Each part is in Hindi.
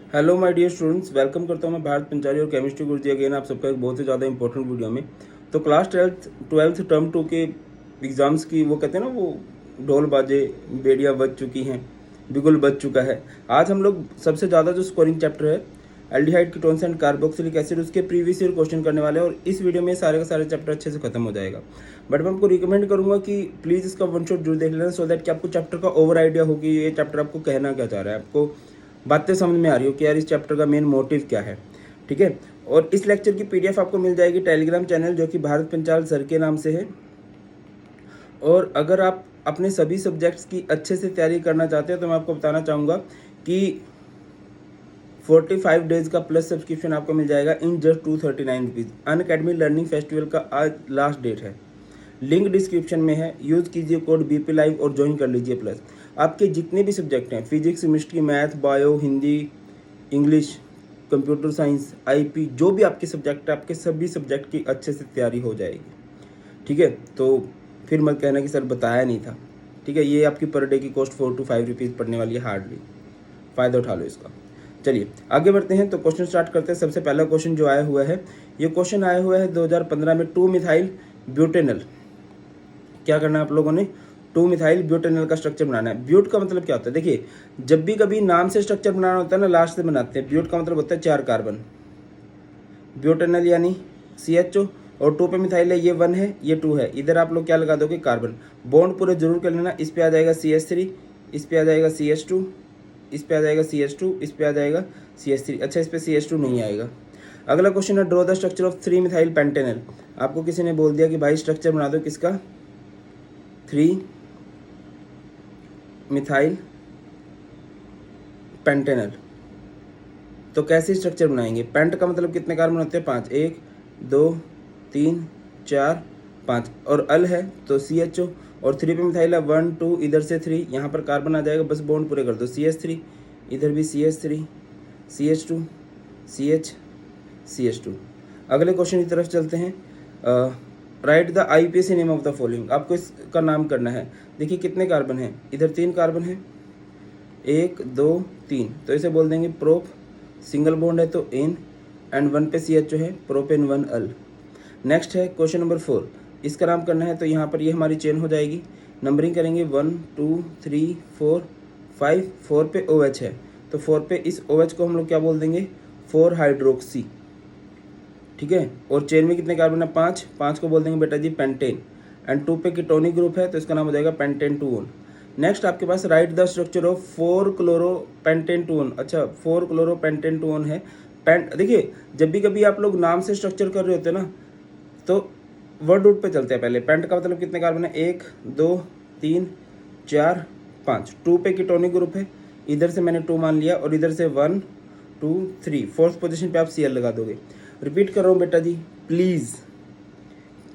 Hello my dear students, welcome करता हूं मैं भारत पंचारी और केमिस्ट्री गुरुजी अगेन आप सबका एक बहुत ही ज़्यादा इंपॉर्टेंट वीडियो में। तो क्लास ट्वेल्थ टर्म 2 के एग्ज़ाम्स की वो कहते हैं ना, वो ढोल बाजे बेड़ियाँ बज चुकी हैं, बिगुल बज चुका है। आज हम लोग सबसे ज़्यादा जो स्कोरिंग चैप्टर है aldehyde ketones and carboxylic acid, उसके प्रीवियस ईयर क्वेश्चन करने वाले हैं और इस वीडियो में सारे का सारे चैप्टर अच्छे से खत्म हो जाएगा। बट मैं आपको रिकमेंड करूंगा कि प्लीज़ इसका वन शॉट जरूर देख लेना, सो दैट कि आपको चैप्टर का ओवर आइडिया हो कि ये चैप्टर आपको कहना क्या चाह रहा है, आपको बातें समझ में आ रही हो कि यार इस चैप्टर का मेन मोटिव क्या है। ठीक है, और इस लेक्चर की पीडीएफ आपको मिल जाएगी टेलीग्राम चैनल जो कि भारत पंचाल सर के नाम से है। और अगर आप अपने सभी सब्जेक्ट्स की अच्छे से तैयारी करना चाहते हो तो मैं आपको बताना चाहूँगा कि 45 डेज का प्लस सब्सक्रिप्शन आपको मिल जाएगा in just 239 rupees. Unacademy learning festival का आज लास्ट डेट है, लिंक डिस्क्रिप्शन में है, यूज़ कीजिए कोड बीपी लाइव और ज्वाइन कर लीजिए। प्लस आपके जितने भी सब्जेक्ट हैं, physics, chemistry, math, bio, Hindi, English, computer science, IP, जो भी आपके सब्जेक्ट है, आपके सभी सब्जेक्ट की अच्छे से तैयारी हो जाएगी। ठीक है, तो फिर मत कहना कि सर बताया नहीं था। ठीक है, ये आपकी पर डे की कॉस्ट 4 to 5 रुपीज़ पड़ने वाली है हार्डली। फ़ायदा उठा लो इसका। चलिए आगे बढ़ते हैं, तो क्वेश्चन स्टार्ट करते हैं। सबसे पहला क्वेश्चन जो आया हुआ है, ये क्वेश्चन आया हुआ है 2015 में। 2 मिथाइल ब्यूटेनल, क्या करना है आप लोगों ने, 2 मिथाइल ब्यूटेनल का स्ट्रक्चर बनाना है। ब्यूट का मतलब क्या होता है, देखिए जब भी कभी नाम से स्ट्रक्चर बनाना होता है ना, लास्ट से बनाते हैं। ब्यूट का मतलब होता है 4 कार्बन, ब्यूटेनल यानी CHO, और 2 पे मिथाइल है, ये 1 है, ये 2 है। इधर आप लोग क्या लगा दोगे, कार्बन। बॉन्ड पूरे जरूर कर लेना। इस पे आ जाएगा CH3, इस पे आ जाएगा CH2, इस पे आ जाएगा CH2, इस पे आ जाएगा CH3। अच्छा, इस पे CH2 नहीं आएगा। अगला क्वेश्चन है, draw the structure of 3 methyl Pantanal. आपको किसी ने बोल दिया कि भाई स्ट्रक्चर बना दो किसका, 3 मिथाइल पेंटेनल। तो कैसे स्ट्रक्चर बनाएंगे, पेंट का मतलब कितने कार्बन होते हैं, 5, 1 2 3 4 5, और अल है तो CHO, और 3 पे मिथाइल है, 1 2, इधर से 3, यहाँ पर कार्बन आ जाएगा, बस बॉन्ड पूरे कर दो। CH3, इधर भी CH3, CH2, CH, CH2। अगले क्वेश्चन की तरफ चलते हैं। Right the IUPAC name of the following, आपको इसका नाम करना है। देखिए कितने कार्बन हैं, इधर 3 कार्बन है, 1 2 3, तो इसे बोल देंगे प्रोप, सिंगल बॉन्ड है तो इन, एंड 1 पे CHO है, प्रोपेन 1 अल। नेक्स्ट है क्वेश्चन नंबर 4, इसका नाम करना है। तो यहाँ पर ये हमारी चेन हो जाएगी, नंबरिंग करेंगे 1 2 3 4 5, 4 पे OH है तो 4 पे इस OH को हम लोग क्या बोल देंगे, 4 हाइड्रोक्सी। ठीक है, और चेन में कितने कार्बन है, 5, 5 को बोल देंगे बेटा जी पेंटेन, एंड 2 पे कीटोनिक ग्रुप है तो इसका नाम हो जाएगा पेंटेन 2 ऑन। नेक्स्ट आपके पास write the structure of 4 chloro pentane 2 one. अच्छा, 4 क्लोरो पेंटेन 2 ऑन है। देखिए जब भी कभी आप लोग नाम से स्ट्रक्चर कर रहे होते हैं ना, तो वर्ड रूट पे चलते हैं पहले। पेंट का मतलब कितने कार्बन है, 1 2 3 4 5, 2 पे कीटोनिक ग्रुप है, इधर से मैंने 2 मान लिया, और इधर से 1 2 3, फोर्थ पोजीशन पे आप Cl लगा दोगे। रिपीट कर रहा हूँ बेटा जी, प्लीज़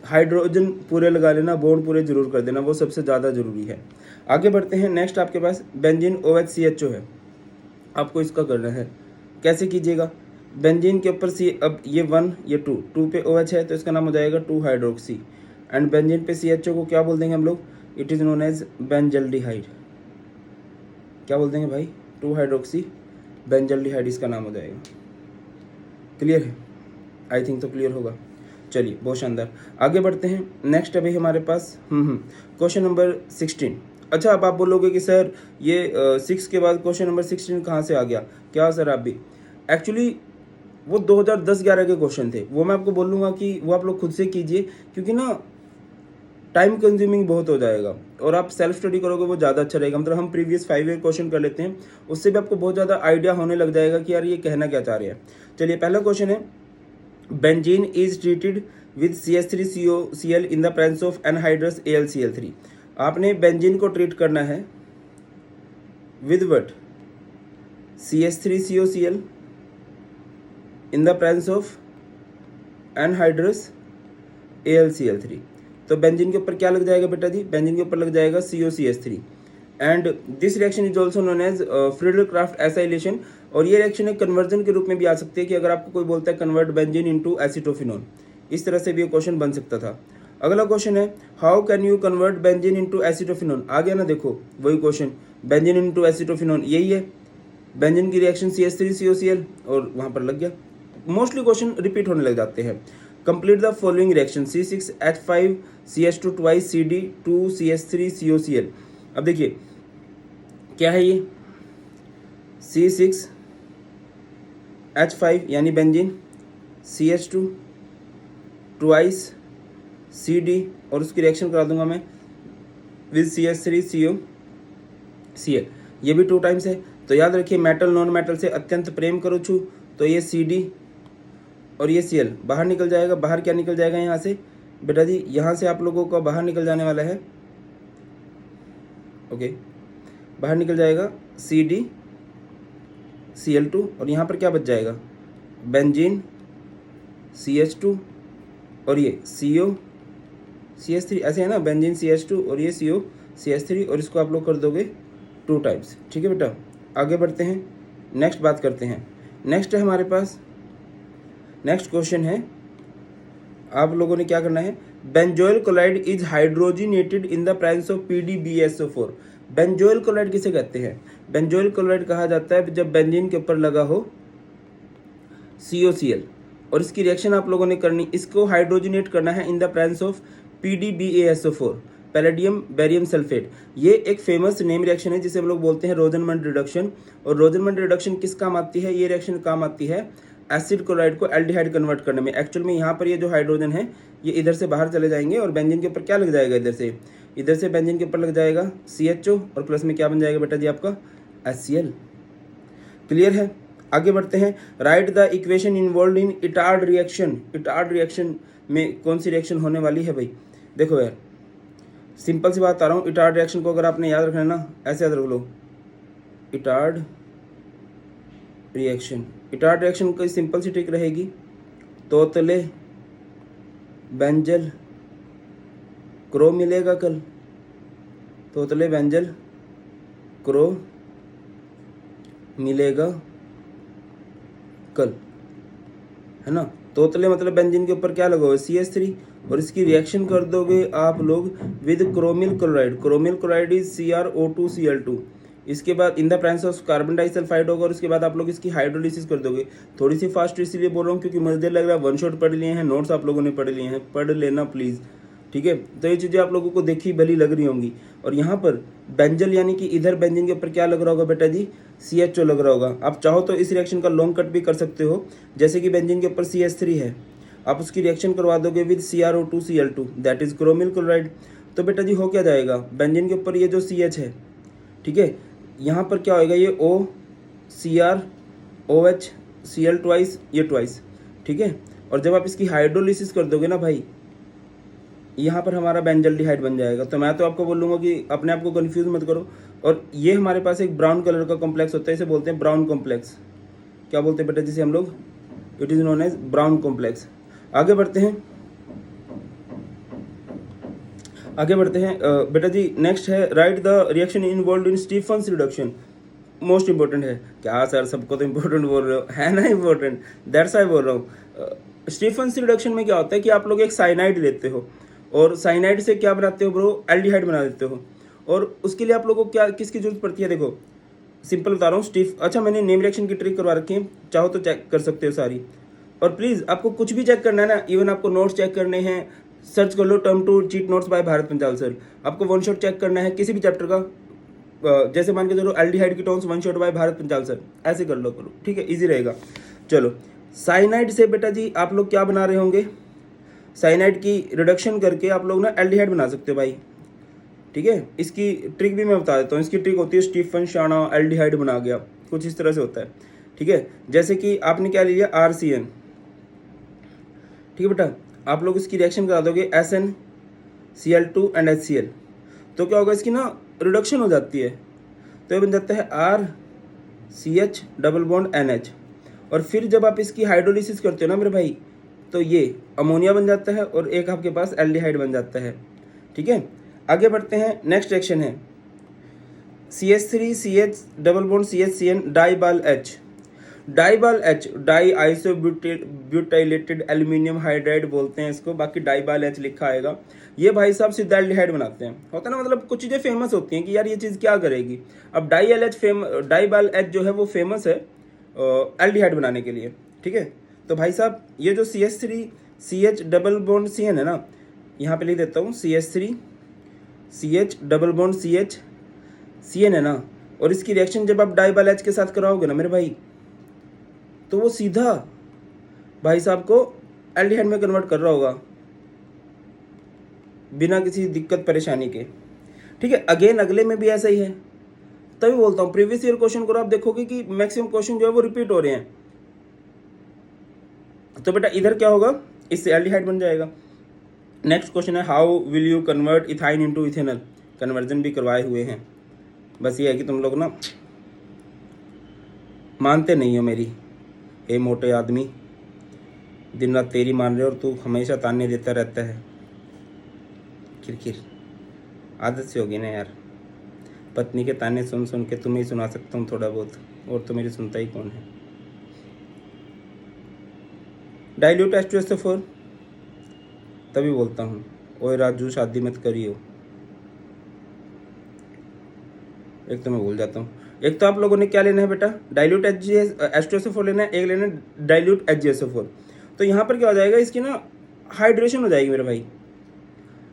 हाइड्रोजन पूरे लगा लेना, बॉन्ड पूरे जरूर कर देना, वो सबसे ज़्यादा जरूरी है। आगे बढ़ते हैं। नेक्स्ट आपके पास बेंजीन OH CHO है, आपको इसका करना है। कैसे कीजिएगा, बेंजीन के ऊपर सी, अब ये 1 ये 2, 2 पे OH है तो इसका नाम हो जाएगा 2 हाइड्रोक्सी, एंड बेंजीन पे CHO को क्या बोल देंगे हम लोग, it is known as benzaldehyde. क्या बोल देंगे भाई, 2 हाइड्रोक्सी बेंजल्डिहाइड, इसका नाम हो जाएगा। क्लियर है, आई थिंक तो क्लियर होगा। चलिए बहुत शानदार, आगे बढ़ते हैं। नेक्स्ट अभी हमारे पास क्वेश्चन नंबर 16। अच्छा, अब आप बोलोगे कि सर ये 6 के बाद क्वेश्चन नंबर 16 कहाँ से आ गया, क्या सर आप भी, एक्चुअली वो 2010-11 के क्वेश्चन थे, वो मैं आपको बोलूँगा कि वो आप लोग खुद से कीजिए, क्योंकि ना टाइम कंज्यूमिंग बहुत हो जाएगा, और आप सेल्फ स्टडी करोगे वो ज़्यादा अच्छा रहेगा। मतलब हम प्रीवियस 5 ईयर क्वेश्चन कर लेते हैं, उससे भी आपको बहुत ज़्यादा आइडिया होने लग जाएगा कि यार ये कहना क्या चाह रहे हैं। चलिए पहला क्वेश्चन है, benzene is treated with CH3COCl in the presence of anhydrous AlCl3। आपने बेंजीन को ट्रीट करना है with what, CH3COCl in the presence of anhydrous AlCl3। तो बेंजीन के ऊपर क्या लग जाएगा बेटा जी, बेंजीन के ऊपर लग जाएगा COCH3, and this reaction is also known as Friedel Craft acylation. और ये रिएक्शन एक कन्वर्जन के रूप में भी आ सकती है, कि अगर आपको कोई बोलता है कन्वर्ट बेंजीन इनटू एसिटोफिनोन, इस तरह से भी ये क्वेश्चन बन सकता था। अगला क्वेश्चन है, how can you convert benzene into acetophenone. आ गया ना, देखो वही क्वेश्चन, बेंजीन इनटू एसिटोफिनोन यही है। बेंजीन की रिएक्शन CH3COCl और वहाँ पर लग गया। मोस्टली क्वेश्चन रिपीट होने लग जाते हैं। Complete the following reaction C6H5CH2 twice CD2CH3COCl। अब देखिए क्या है ये C6H5 यानी बेंजीन, CH2 ट्वाइस CD और उसकी रिएक्शन करा दूंगा मैं विद CH3COCl, ये भी 2 टाइम्स है। तो याद रखिए मेटल नॉन मेटल से अत्यंत प्रेम करो छू, तो ये CD और ये Cl बाहर निकल जाएगा। बाहर क्या निकल जाएगा यहाँ से बेटा जी, यहाँ से आप लोगों का बाहर निकल जाने वाला है, ओके, बाहर निकल जाएगा CdCl2 और यहाँ पर क्या बच जाएगा बेंजीन CH2 और ये COCH3, ऐसे है ना, बेंजीन CH2 और ये COCH3 और इसको आप लोग कर दोगे 2 टाइम्स। ठीक है बेटा, आगे बढ़ते हैं, नेक्स्ट बात करते हैं। नेक्स्ट है हमारे पास, नेक्स्ट क्वेश्चन है, आप लोगों ने क्या करना है, benzoyl chloride is hydrogenated in the presence of PdBSO4। Benzoyl chloride किसे कहते हैं? बेंजोइल क्लोराइड कहा जाता है जब बेंजीन के ऊपर लगा हो COCl और इसकी रिएक्शन आप लोगों ने करनी, इसको हाइड्रोजिनेट करना है in the presence of PdBASO4, palladium barium sulphate. ये एक फेमस नेम रिएक्शन है जिसे हम लोग बोलते हैं रोजनमंड रिडक्शन। और रोजनमंड रिडक्शन किस काम आती है? ये रिएक्शन काम आती है एसिड क्लोराइड को एल्डिहाइड कन्वर्ट करने में। एक्चुअल में यहाँ पर ये जो हाइड्रोजन है ये इधर से बाहर चले जाएंगे और बेंजीन के ऊपर क्या लग जाएगा, इधर से बेंजीन के ऊपर लग जाएगा CHO और प्लस में क्या बन जाएगा बेटा जी आपका HCl। क्लियर है? आगे बढ़ते हैं। Right the equation involve in Etard reaction. Etard reaction में कौन सी रिएक्शन होने वाली है भाई? देखो यार सिंपल सी बात बता रहा हूँ, इटार्ड रिएक्शन को अगर आपने याद रखना है ना, ऐसे याद रख लो, इटार्ड रिएक्शन। इटार्ड रिएक्शन की सिंपल सी ट्रिक रहेगी, तोतले बेंजल क्रो मिलेगा कल, तोतले बेंजल क्रो मिलेगा कल, है ना। तोतले मतलब बेंजीन के ऊपर क्या लगा हुआ है CH3 और इसकी रिएक्शन कर दोगे आप लोग with chromyl chloride. Chromyl chloride is CrO2Cl2। इसके बाद in the presence of carbon disulphide होगा और उसके बाद आप लोग इसकी हाइड्रोलिसिस कर दोगे। थोड़ी सी फास्ट इसलिए बोल रहा हूँ क्योंकि मजेदार लग रहा है, वन शॉट पढ़ लिए हैं, नोट्स आप लोगों ने पढ़ लिए हैं, पढ़ लेना प्लीज़, ठीक है। तो ये चीज़ें आप लोगों को देखी भली लग रही होंगी। और यहाँ पर बेंजल यानी कि इधर बेंजीन के ऊपर क्या लग रहा होगा बेटा जी, CHO लग रहा होगा। आप चाहो तो इस रिएक्शन का लॉन्ग कट भी कर सकते हो, जैसे कि बेंजीन के ऊपर CH3 है, आप उसकी रिएक्शन करवा दोगे with CrO2Cl2 that is chromyl chloride. तो बेटा जी हो क्या जाएगा, बेंजीन के ऊपर ये जो CH है, ठीक है, यहाँ पर क्या होएगा, ये O CrOH Cl ट्वाइस, ये ट्वाइस, ठीक है। और जब आप इसकी हाइड्रोलिसिस कर दोगे ना भाई, यहाँ पर हमारा बेंजल्डिहाइड बन जाएगा। तो मैं तो आपको बोलूँगा कि अपने आप को कंफ्यूज मत करो। और ये हमारे पास एक ब्राउन कलर का कॉम्प्लेक्स होता है, इसे बोलते हैं ब्राउन कॉम्प्लेक्स। क्या बोलते हैं बेटा जिसे हम लोग, it is known as brown complex. आगे बढ़ते हैं, आगे बढ़ते हैं बेटा जी। नेक्स्ट है write the reaction involve in Stephens reduction. Most important है क्या सर, सबको तो इंपॉर्टेंट बोल रहे हो, है ना इंपॉर्टेंट, दैट्स व्हाई बोल रहा हूँ। स्टीफन्स रिडक्शन में क्या होता है कि आप लोग एक साइनाइड लेते हो और साइनाइड से क्या बनाते हो ब्रो, एल्डिहाइड बना देते हो। और उसके लिए आप लोगों को क्या किसकी जरूरत पड़ती है, देखो सिंपल बता रहा हूँ, स्टीफ, अच्छा मैंने नेम रिएक्शन की ट्रिक करवा रखी है, चाहो तो चेक कर सकते हो सारी। और प्लीज़ आपको कुछ भी चेक करना है ना, इवन आपको नोट्स चेक करने हैं, सर्च कर लो term to cheat notes by Bharat Panchal sir. आपको वन शॉट चेक करना है किसी भी चैप्टर का, जैसे मान के चलो एल्डिहाइड की tones one shot by Bharat Panchal sir, ऐसे कर लो करो, ठीक है, इजी रहेगा। चलो साइनाइड से बेटा जी आप लोग क्या बना रहे होंगे, साइनाइड की रिडक्शन करके आप लोग ना एल्डिहाइड बना सकते हो भाई, ठीक है। इसकी ट्रिक भी मैं बता देता हूँ। इसकी ट्रिक होती है स्टीफन शाना एल्डिहाइड बना गया, कुछ इस तरह से होता है, ठीक है। जैसे कि आपने क्या ले लिया RCN, ठीक है बेटा, आप लोग इसकी रिएक्शन करा दोगे SnCl2 एंड HCl, तो क्या होगा, इसकी ना रिडक्शन हो जाती है, तो ये बन जाता है RCH डबल बॉन्ड NH। और फिर जब आप इसकी हाइड्रोलिसिस करते हो ना मेरे भाई, तो ये अमोनिया बन जाता है और एक आपके पास एल्डिहाइड बन जाता है, ठीक है। आगे बढ़ते हैं, नेक्स्ट रिएक्शन है CH3CH double bond CHCN DIBAL H। DIBAL H, di iso butylated aluminium hydride बोलते हैं इसको, बाकी डाइबाल एच लिखा आएगा। ये भाई साहब सीधा एल्डिहाइड बनाते हैं। होता है ना, मतलब कुछ चीज़ें फेमस होती हैं कि यार ये चीज़ क्या करेगी। अब डाइबाल एच जो है वो फेमस है एल्डिहाइड बनाने के लिए, ठीक है। तो भाई साहब ये जो CH3 CH double bond CN है ना, यहाँ पे लिख देता हूँ CH3 CH double bond CH CN है ना, और इसकी रिएक्शन जब आप डाइबाल एच के साथ कराओगे ना मेरे भाई, तो वो सीधा भाई साहब को एल्डिहाइड में कन्वर्ट कर रहा होगा बिना किसी दिक्कत परेशानी के, ठीक है। अगेन अगले में भी ऐसा ही है, तभी बोलता हूँ प्रीवियस ईयर क्वेश्चन करो, आप देखोगे कि मैक्सिमम क्वेश्चन जो है वो रिपीट हो रहे हैं। तो बेटा इधर क्या होगा, इससे एल्डिहाइड बन जाएगा। नेक्स्ट क्वेश्चन है how will you convert ethyne into ethanol. Conversion भी करवाए हुए हैं, बस ये है कि तुम लोग ना मानते नहीं हो मेरी। हे मोटे आदमी, दिन रात तेरी मान रहे हो और तू हमेशा ताने देता रहता है। किरकिर आदत से होगी ना यार, पत्नी के ताने सुन सुन के तुम्हें ही सुना सकता हूँ थोड़ा बहुत, और तो मेरी सुनता ही कौन है। डाइल्यूट H2SO4, तभी बोलता हूँ ओए राजू शादी मत करियो। एक तो मैं भूल जाता हूँ, एक तो आप लोगों ने क्या लेना है बेटा, डाइल्यूट H2SO4 लेना है, एक लेना है डाइल्यूट HgSO4। तो यहाँ पर क्या हो जाएगा, इसकी ना हाइड्रेशन हो जाएगी मेरे भाई।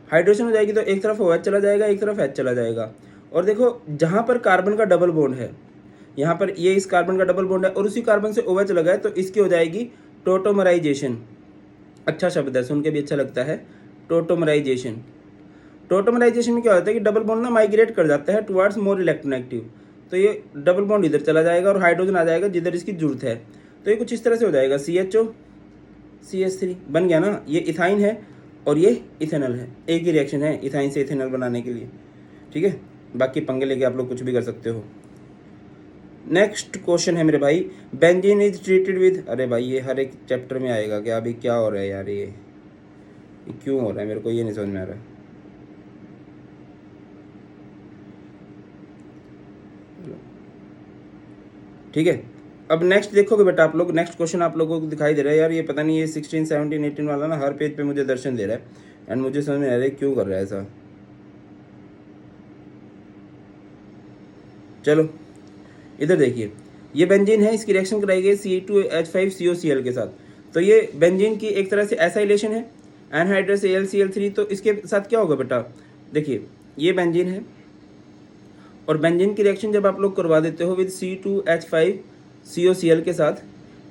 हाइड्रेशन हो जाएगी तो एक तरफ OH चला जाएगा, एक तरफ H चला जाएगा। और देखो जहाँ पर कार्बन का डबल बॉन्ड है, यहाँ पर ये इस कार्बन का डबल बॉन्ड है और उसी कार्बन से OH लगा है, तो इसकी हो जाएगी टोटोमराइजेशन। अच्छा शब्द है, सुन के भी अच्छा लगता है, टोटोमराइजेशन। टोटोमराइजेशन में क्या होता है कि डबल बॉन्ड ना माइग्रेट कर जाता है टुवर्ड्स मोर इलेक्ट्रोनेगेटिव। तो ये डबल बॉन्ड इधर चला जाएगा और हाइड्रोजन आ जाएगा जिधर इसकी जरूरत है। तो ये कुछ इस तरह से हो जाएगा, CHO CH3 बन गया ना। ये इथाइन है और ये इथेनॉल है, एक ही रिएक्शन है इथाइन से इथेनॉल बनाने के लिए, ठीक है। बाकी पंगे लेके आप लोग कुछ भी कर सकते हो। नेक्स्ट क्वेश्चन है मेरे भाई, बेंजीन इज ट्रीटेड विद। अरे भाई ये हर एक चैप्टर में आएगा क्या, अभी क्या हो रहा है यार, ये क्यों हो रहा है, मेरे को ये नहीं समझ में आ रहा है। ठीक है, अब नेक्स्ट देखोगे बेटा आप लोग, नेक्स्ट क्वेश्चन आप लोगों को दिखाई दे रहा है यार, ये पता नहीं ये 16, 17, 18 वाला ना हर पेज पे मुझे दर्शन दे रहा है, एंड मुझे समझ में आ रहा है क्यों कर रहा है ऐसा। चलो इधर देखिए, ये बेंजीन है, इसकी रिएक्शन कराई गई C2H5COCl के साथ। तो ये बेंजीन की एक तरह से एसाइलेशन है, एनहाइड्रस AlCl3। तो इसके साथ क्या होगा बेटा, देखिए ये बेंजीन है और बेंजीन की रिएक्शन जब आप लोग करवा देते हो विद C2H5COCl के साथ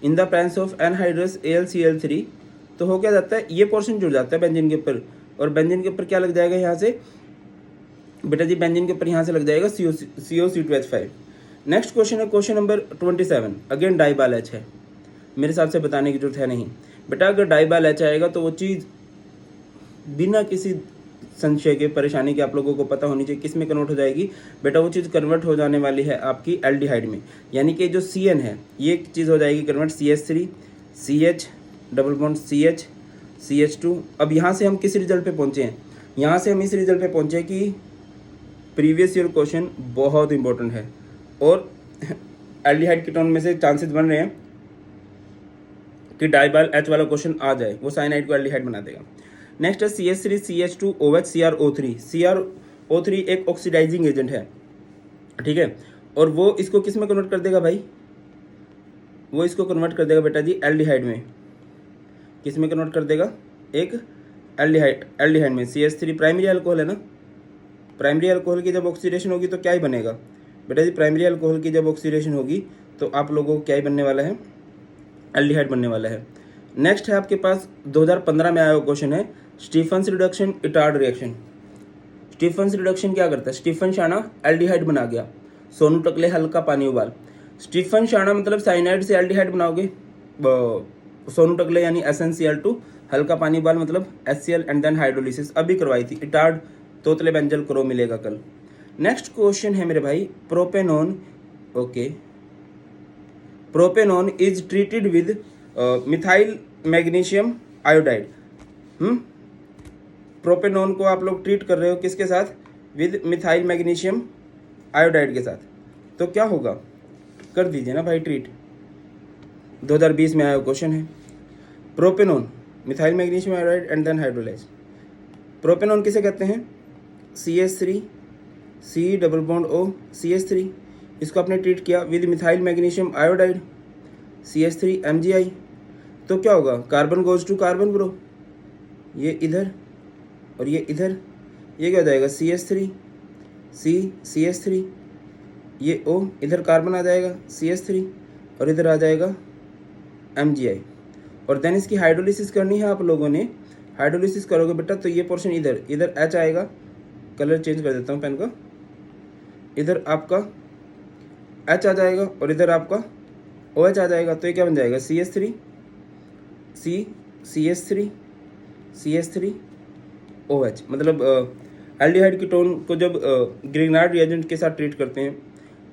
in the presence of anhydrous AlCl3, तो हो क्या जाता है, ये पोर्शन जुड़ जाता है बेंजीन के ऊपर, और बेंजीन के ऊपर क्या लग जाएगा यहाँ से बेटा जी, बेंजीन के ऊपर यहाँ से लग जाएगा CO2H5। नेक्स्ट क्वेश्चन है क्वेश्चन नंबर 27, अगेन डाइबाल एच है, मेरे हिसाब से बताने की जरूरत है नहीं बेटा। अगर डाइबाल एच आएगा तो वो चीज़ बिना किसी संशय के परेशानी के आप लोगों को पता होनी चाहिए किस में कन्वर्ट हो जाएगी बेटा। वो चीज़ कन्वर्ट हो जाने वाली है आपकी एल्डिहाइड में, यानी कि जो CN है ये चीज़ हो जाएगी convert CH3 CH double bond CH CH2। अब यहाँ से हम किस रिजल्ट पे पहुँचे हैं, यहाँ से हम इस रिजल्ट पे पहुँचे कि प्रीवियस ईयर क्वेश्चन बहुत इंपॉर्टेंट है और एल्डिहाइड कीटोन में से चांसेस बन रहे हैं कि डाइबाल एच वाला क्वेश्चन आ जाए, वो साइनाइड को एल्डिहाइड बना देगा। नेक्स्ट है CH3 CH2 OH CrO3। CrO3 एक ऑक्सीडाइजिंग एजेंट है, ठीक है, और वो इसको किस में कन्वर्ट कर देगा भाई, वो इसको कन्वर्ट कर देगा बेटा जी एल्डिहाइड में। किस में कन्वर्ट कर देगा, एक एल्डिहाइड में। CH3 प्राइमरी अल्कोहल है ना, प्राइमरी अल्कोहल की जब ऑक्सीडेशन होगी तो क्या ही बनेगा बेटा जी, प्राइमरी अल्कोहल की जब ऑक्सीडेशन होगी तो आप लोगों को क्या ही बनने वाला है, एल्डिहाइड बनने वाला है। नेक्स्ट है आपके पास 2015 में आया हुआ क्वेश्चन है Stephens reduction Etard reaction. Stephens reduction क्या करता है, स्टीफन शाना एल्डिहाइड बना गया, सोनू टकले हल्का पानी उबाल। स्टीफन शाना मतलब साइनाइड से एल्डिहाइड बनाओगे, सोनू टकले यानी SnCl2 हल्का पानी उबाल मतलब HCl एंड देन हाइड्रोलिसिस, अभी करवाई थी। इटार्ड तोतले बेंजल क्रो मिलेगा कल। नेक्स्ट क्वेश्चन है मेरे भाई propanone. Okay, propanone is treated with methyl magnesium iodide. Propanone को आप लोग ट्रीट कर रहे हो किसके साथ, विद मिथाइल मैग्नीशियम आयोडाइड के साथ। तो क्या होगा, कर दीजिए ना भाई ट्रीट, 2020 में आया क्वेश्चन है। Propanone, methyl magnesium iodide and then hydrolyse. Propanone किसे कहते हैं? CH3 C double bond O CH3, इसको आपने ट्रीट किया with methyl magnesium iodide CH3 MgI, तो क्या होगा? Carbon goes to carbon bro, ये इधर और ये इधर, ये क्या हो जाएगा? CH3 C CH3, ये O, इधर कार्बन आ जाएगा CH3 और इधर आ जाएगा MgI। और देन इसकी हाइड्रोलिसिस करनी है आप लोगों ने। हाइड्रोलिसिस करोगे बेटा तो ये पोर्शन इधर, इधर H आएगा, कलर चेंज कर देता हूँ पेन का, इधर आपका H आ जाएगा और इधर आपका OH आ जाएगा, तो ये क्या बन जाएगा? CH3 C CH3 CH3 OH। मतलब एल्डिहाइड कीटोन को जब ग्रिग्नार्ड रिएजेंट के साथ ट्रीट करते हैं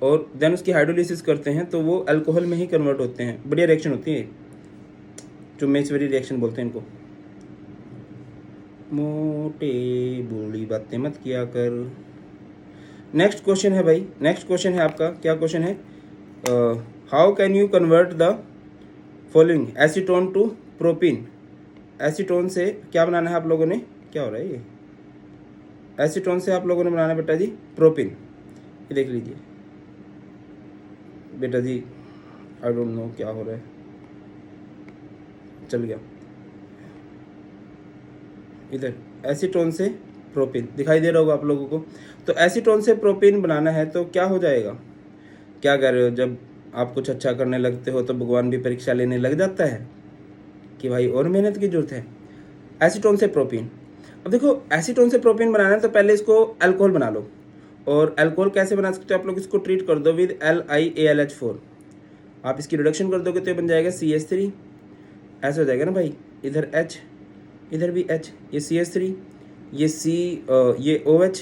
और देन उसकी हाइड्रोलिसिस करते हैं तो वो अल्कोहल में ही कन्वर्ट होते हैं। बढ़िया रिएक्शन होती है, चुम्मेश्वरी रिएक्शन बोलते हैं इनको। मोटे बूढ़ी बातें मत किया कर। नेक्स्ट क्वेश्चन है भाई, नेक्स्ट क्वेश्चन है आपका, क्या क्वेश्चन है? How can you convert the following acetone to propene. Acetone से क्या बनाना है आप लोगों ने? क्या हो रहा है ये? एसीटोन से आप लोगों ने बनाना है बेटा जी प्रोपीन। ये देख लीजिए बेटा जी, आई डोंट नो क्या हो रहा है, चल गया इधर। एसीटोन से प्रोपीन दिखाई दे रहा होगा आप लोगों को। तो एसीटोन से प्रोपीन बनाना है तो क्या हो जाएगा? क्या कर रहे हो? जब आप कुछ अच्छा करने लगते हो तो भगवान भी परीक्षा लेने लग जाता है कि भाई और मेहनत की जरूरत है। एसीटोन से प्रोपीन, अब देखो एसीटोन से प्रोपीन बनाना है तो पहले इसको अल्कोहल बना लो। और अल्कोहल कैसे बना सकते हो आप लोग? इसको ट्रीट कर दो विद LiAlH4। आप इसकी रिडक्शन कर दोगे तो ये बन जाएगा CH3, ऐसे हो जाएगा ना भाई, इधर H इधर भी H, ये CH3, ये C ये OH,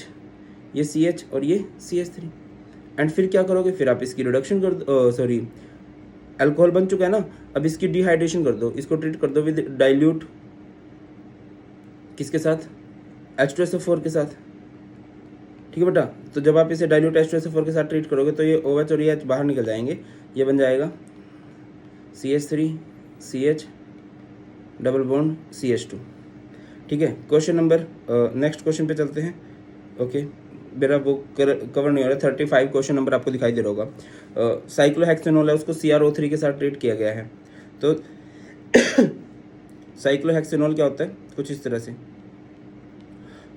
ये CH और ये CH3। एंड फिर क्या करोगे? फिर आप इसकी रिडक्शन कर दो, सॉरी अल्कोहल बन चुका है ना, अब इसकी डिहाइड्रेशन कर दो, इसको ट्रीट कर दो विद डाइल्यूट, किसके साथ? H2SO4 के साथ। ठीक है बेटा, तो जब आप इसे डाइल्यूट H2SO4 के साथ ट्रीट करोगे तो ये OH और ये H बाहर निकल जाएंगे, ये बन जाएगा CH3 CH double bond CH2। ठीक है, क्वेश्चन नंबर नेक्स्ट क्वेश्चन पे चलते हैं। ओके, मेरा वो कवर नहीं हो रहा। 35 क्वेश्चन नंबर आपको दिखाई दे रहा होगा। साइक्लोहेक्सेनोल है, उसको CrO3 के साथ ट्रीट किया गया है। तो साइक्लोहेक्सेनोल क्या होता है? कुछ इस तरह से,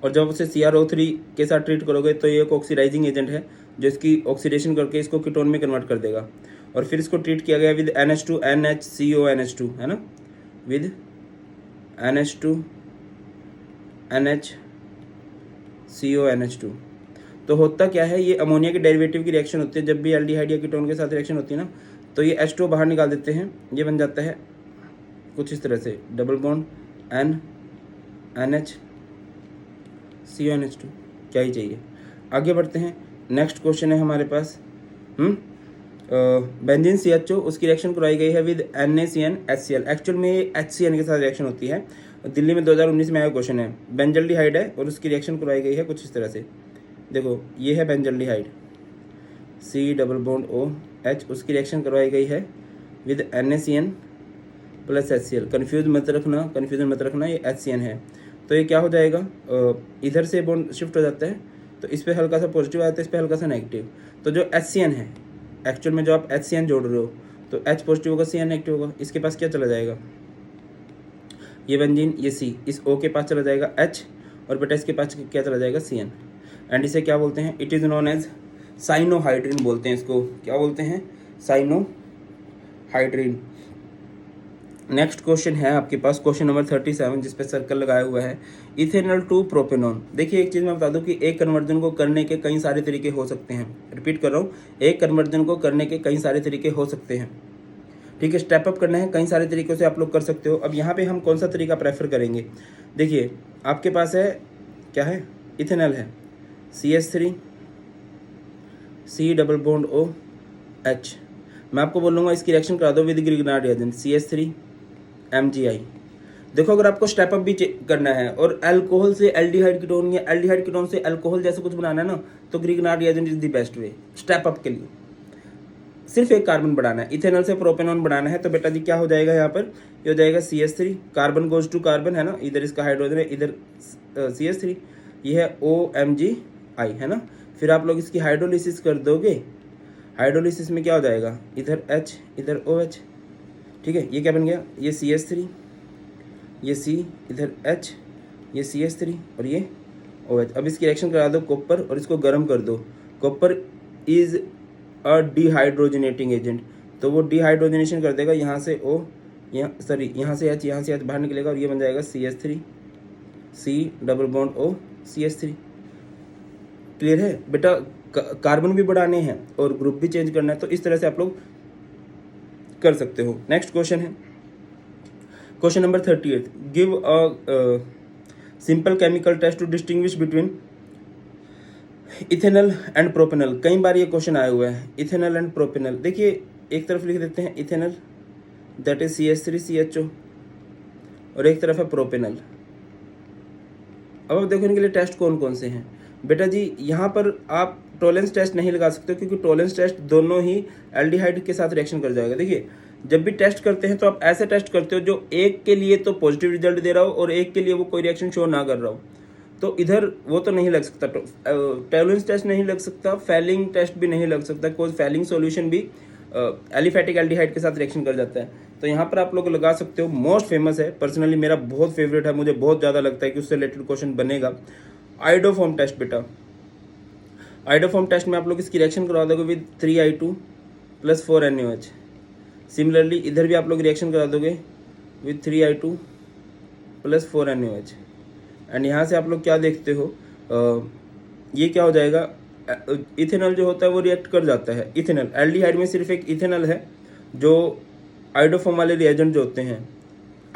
और जब उसे CrO3 के साथ ट्रीट करोगे तो ये एक ऑक्सीडाइजिंग एजेंट है जो इसकी ऑक्सीडेशन करके इसको कीटोन में कन्वर्ट कर देगा। और फिर इसको ट्रीट किया गया विद NH2 NHCONH2, है ना, विद NH2 NHCONH2। तो होता क्या है? ये अमोनिया के डेरिवेटिव की रिएक्शन होती है। जब भी एल्डिहाइड या कीटोन के साथ रिएक्शन होती है ना, तो ये H2 बाहर निकाल देते हैं, ये बन जाता है कुछ इस तरह से, डबल बॉन्ड NHCONH2। क्या ही चाहिए। आगे बढ़ते हैं, नेक्स्ट क्वेश्चन है हमारे पास। बेंजीन CHO, उसकी रिएक्शन करवाई गई है विद NaCnHCl। एक्चुअल में ये HCN के साथ रिएक्शन होती है। दिल्ली में 2019 में आया क्वेश्चन है। बेंजल्डिहाइड है और उसकी रिएक्शन करवाई गई है कुछ इस तरह से। देखो ये है benzaldehyde, C double bond OH, उसकी रिएक्शन करवाई गई है with NaCN plus HCl। Confusion मत रखना, ये HCN है। तो ये क्या हो जाएगा? इधर से बॉन्ड शिफ्ट हो जाता है, तो इस पर हल्का सा पॉजिटिव आता है, इस पर हल्का सा नेगेटिव। तो जो HCN है, एक्चुअल में जो आप HCN जोड़ रहे हो, तो H पॉजिटिव होगा, CN नेगेटिव होगा। इसके पास क्या चला जाएगा? ये बेंजीन, ये C, इस O के पास चला जाएगा H, और बेटा इसके पास क्या चला जाएगा? CN। एंड इसे क्या बोलते हैं? It is known as cyanohydrin बोलते हैं इसको। क्या बोलते हैं? साइनोहाइड्रिन। नेक्स्ट क्वेश्चन है आपके पास, क्वेश्चन नंबर 37, जिस पे सर्कल लगाया हुआ है, इथेनॉल टू प्रोपेनॉन। देखिए एक चीज़ मैं बता दूं कि एक कन्वर्जन को करने के कई सारे तरीके हो सकते हैं। रिपीट कर रहा हूँ, एक कन्वर्जन को करने के कई सारे तरीके हो सकते हैं। ठीक है, स्टेप अप करना है, कई सारे तरीक़ों से आप लोग कर सकते हो। अब यहाँ पे हम कौन सा तरीका प्रेफर करेंगे? देखिए आपके पास है, क्या है? इथेनॉल है, CH3 C double bond OH। मैं आपको बोलूँगा इसकी रिएक्शन करा दो with Grignard reagent, CH3 MgI। देखो अगर आपको स्टेप अप भी करना है और अल्कोहल से एल्डिहाइड कीटोन या एल्डिहाइड कीटोन से अल्कोहल जैसे कुछ बनाना है ना, तो Grignard reagent is the best way step up के लिए। सिर्फ एक कार्बन बढ़ाना है, इथेनॉल से प्रोपेनॉन बढ़ाना है, तो बेटा जी क्या हो जाएगा यहाँ पर, ये हो जाएगा CH3, carbon goes to carbon है ना, इधर इसका हाइड्रोजन है, इधर CH3, ये है OMgI है ना। फिर आप लोग इसकी हाइड्रोलिसिस कर दोगे, हाइड्रोलिसिस में क्या हो जाएगा, इधर H इधर OH, ठीक है। ये क्या बन गया, ये CH3, ये C, इधर H, ये CH3 और ये OH। अब इसकी रिएक्शन करा दो कॉपर और इसको गर्म कर दो। कॉपर इज अ डिहाइड्रोजनेटिंग एजेंट, तो वो डिहाइड्रोजनेशन कर देगा, यहाँ से O, यहाँ सॉरी यहाँ से H बाहर निकलेगा और ये बन जाएगा CH3, C double bond O CH3। Clear है बेटा, कार्बन भी बढ़ाने हैं और ग्रुप भी चेंज करना है, तो इस तरह से आप लोग कर सकते हो। नेक्स्ट क्वेश्चन है question number 38, give a simple chemical test to distinguish between ethanol and propanol. कई बार ये क्वेश्चन आया हुआ है, इथेनॉल एंड प्रोपेनॉल। देखिए एक तरफ लिख देते हैं इथेनॉल, दैट इज CH3CHO, और एक तरफ है प्रोपेनॉल। अब देखो इनके लिए टेस्ट कौन कौन से हैं बेटा जी। यहाँ पर आप टॉलेंस टेस्ट नहीं लगा सकते क्योंकि टॉलेंस टेस्ट दोनों ही एल्डिहाइड के साथ रिएक्शन कर जाएगा। देखिए जब भी टेस्ट करते हैं तो आप ऐसे टेस्ट करते हो जो एक के लिए तो पॉजिटिव रिजल्ट दे रहा हो और एक के लिए वो कोई रिएक्शन शो ना कर रहा हो, तो इधर वो तो नहीं लग सकता, टॉलेंस टेस्ट नहीं लग सकता, फैलिंग टेस्ट भी नहीं लग सकता, कोई फैलिंग सॉल्यूशन भी एलिफेटिक एल्डिहाइड के साथ रिएक्शन कर जाता है। तो यहाँ पर आप लोग लगा सकते हो। मोस्ट फेमस है, पर्सनली मेरा बहुत फेवरेट है, मुझे बहुत ज़्यादा लगता है कि उससे रिलेटेड क्वेश्चन बनेगा, आइडोफॉर्म टेस्ट बेटा। आइडोफॉर्म टेस्ट में आप लोग इसकी रिएक्शन करवा दोगे विद 3I2 + 4NaOH। सिमिलरली इधर भी आप लोग रिएक्शन करा दोगे विद 3I2 + 4NaOH। एंड यहाँ से आप लोग क्या देखते हो, ये क्या हो जाएगा, इथेनॉल जो होता है वो रिएक्ट कर जाता है। इथेनॉल एल्डिहाइड में सिर्फ एक इथेनॉल है जो आइडोफॉर्म वाले रिएजेंट जो होते हैं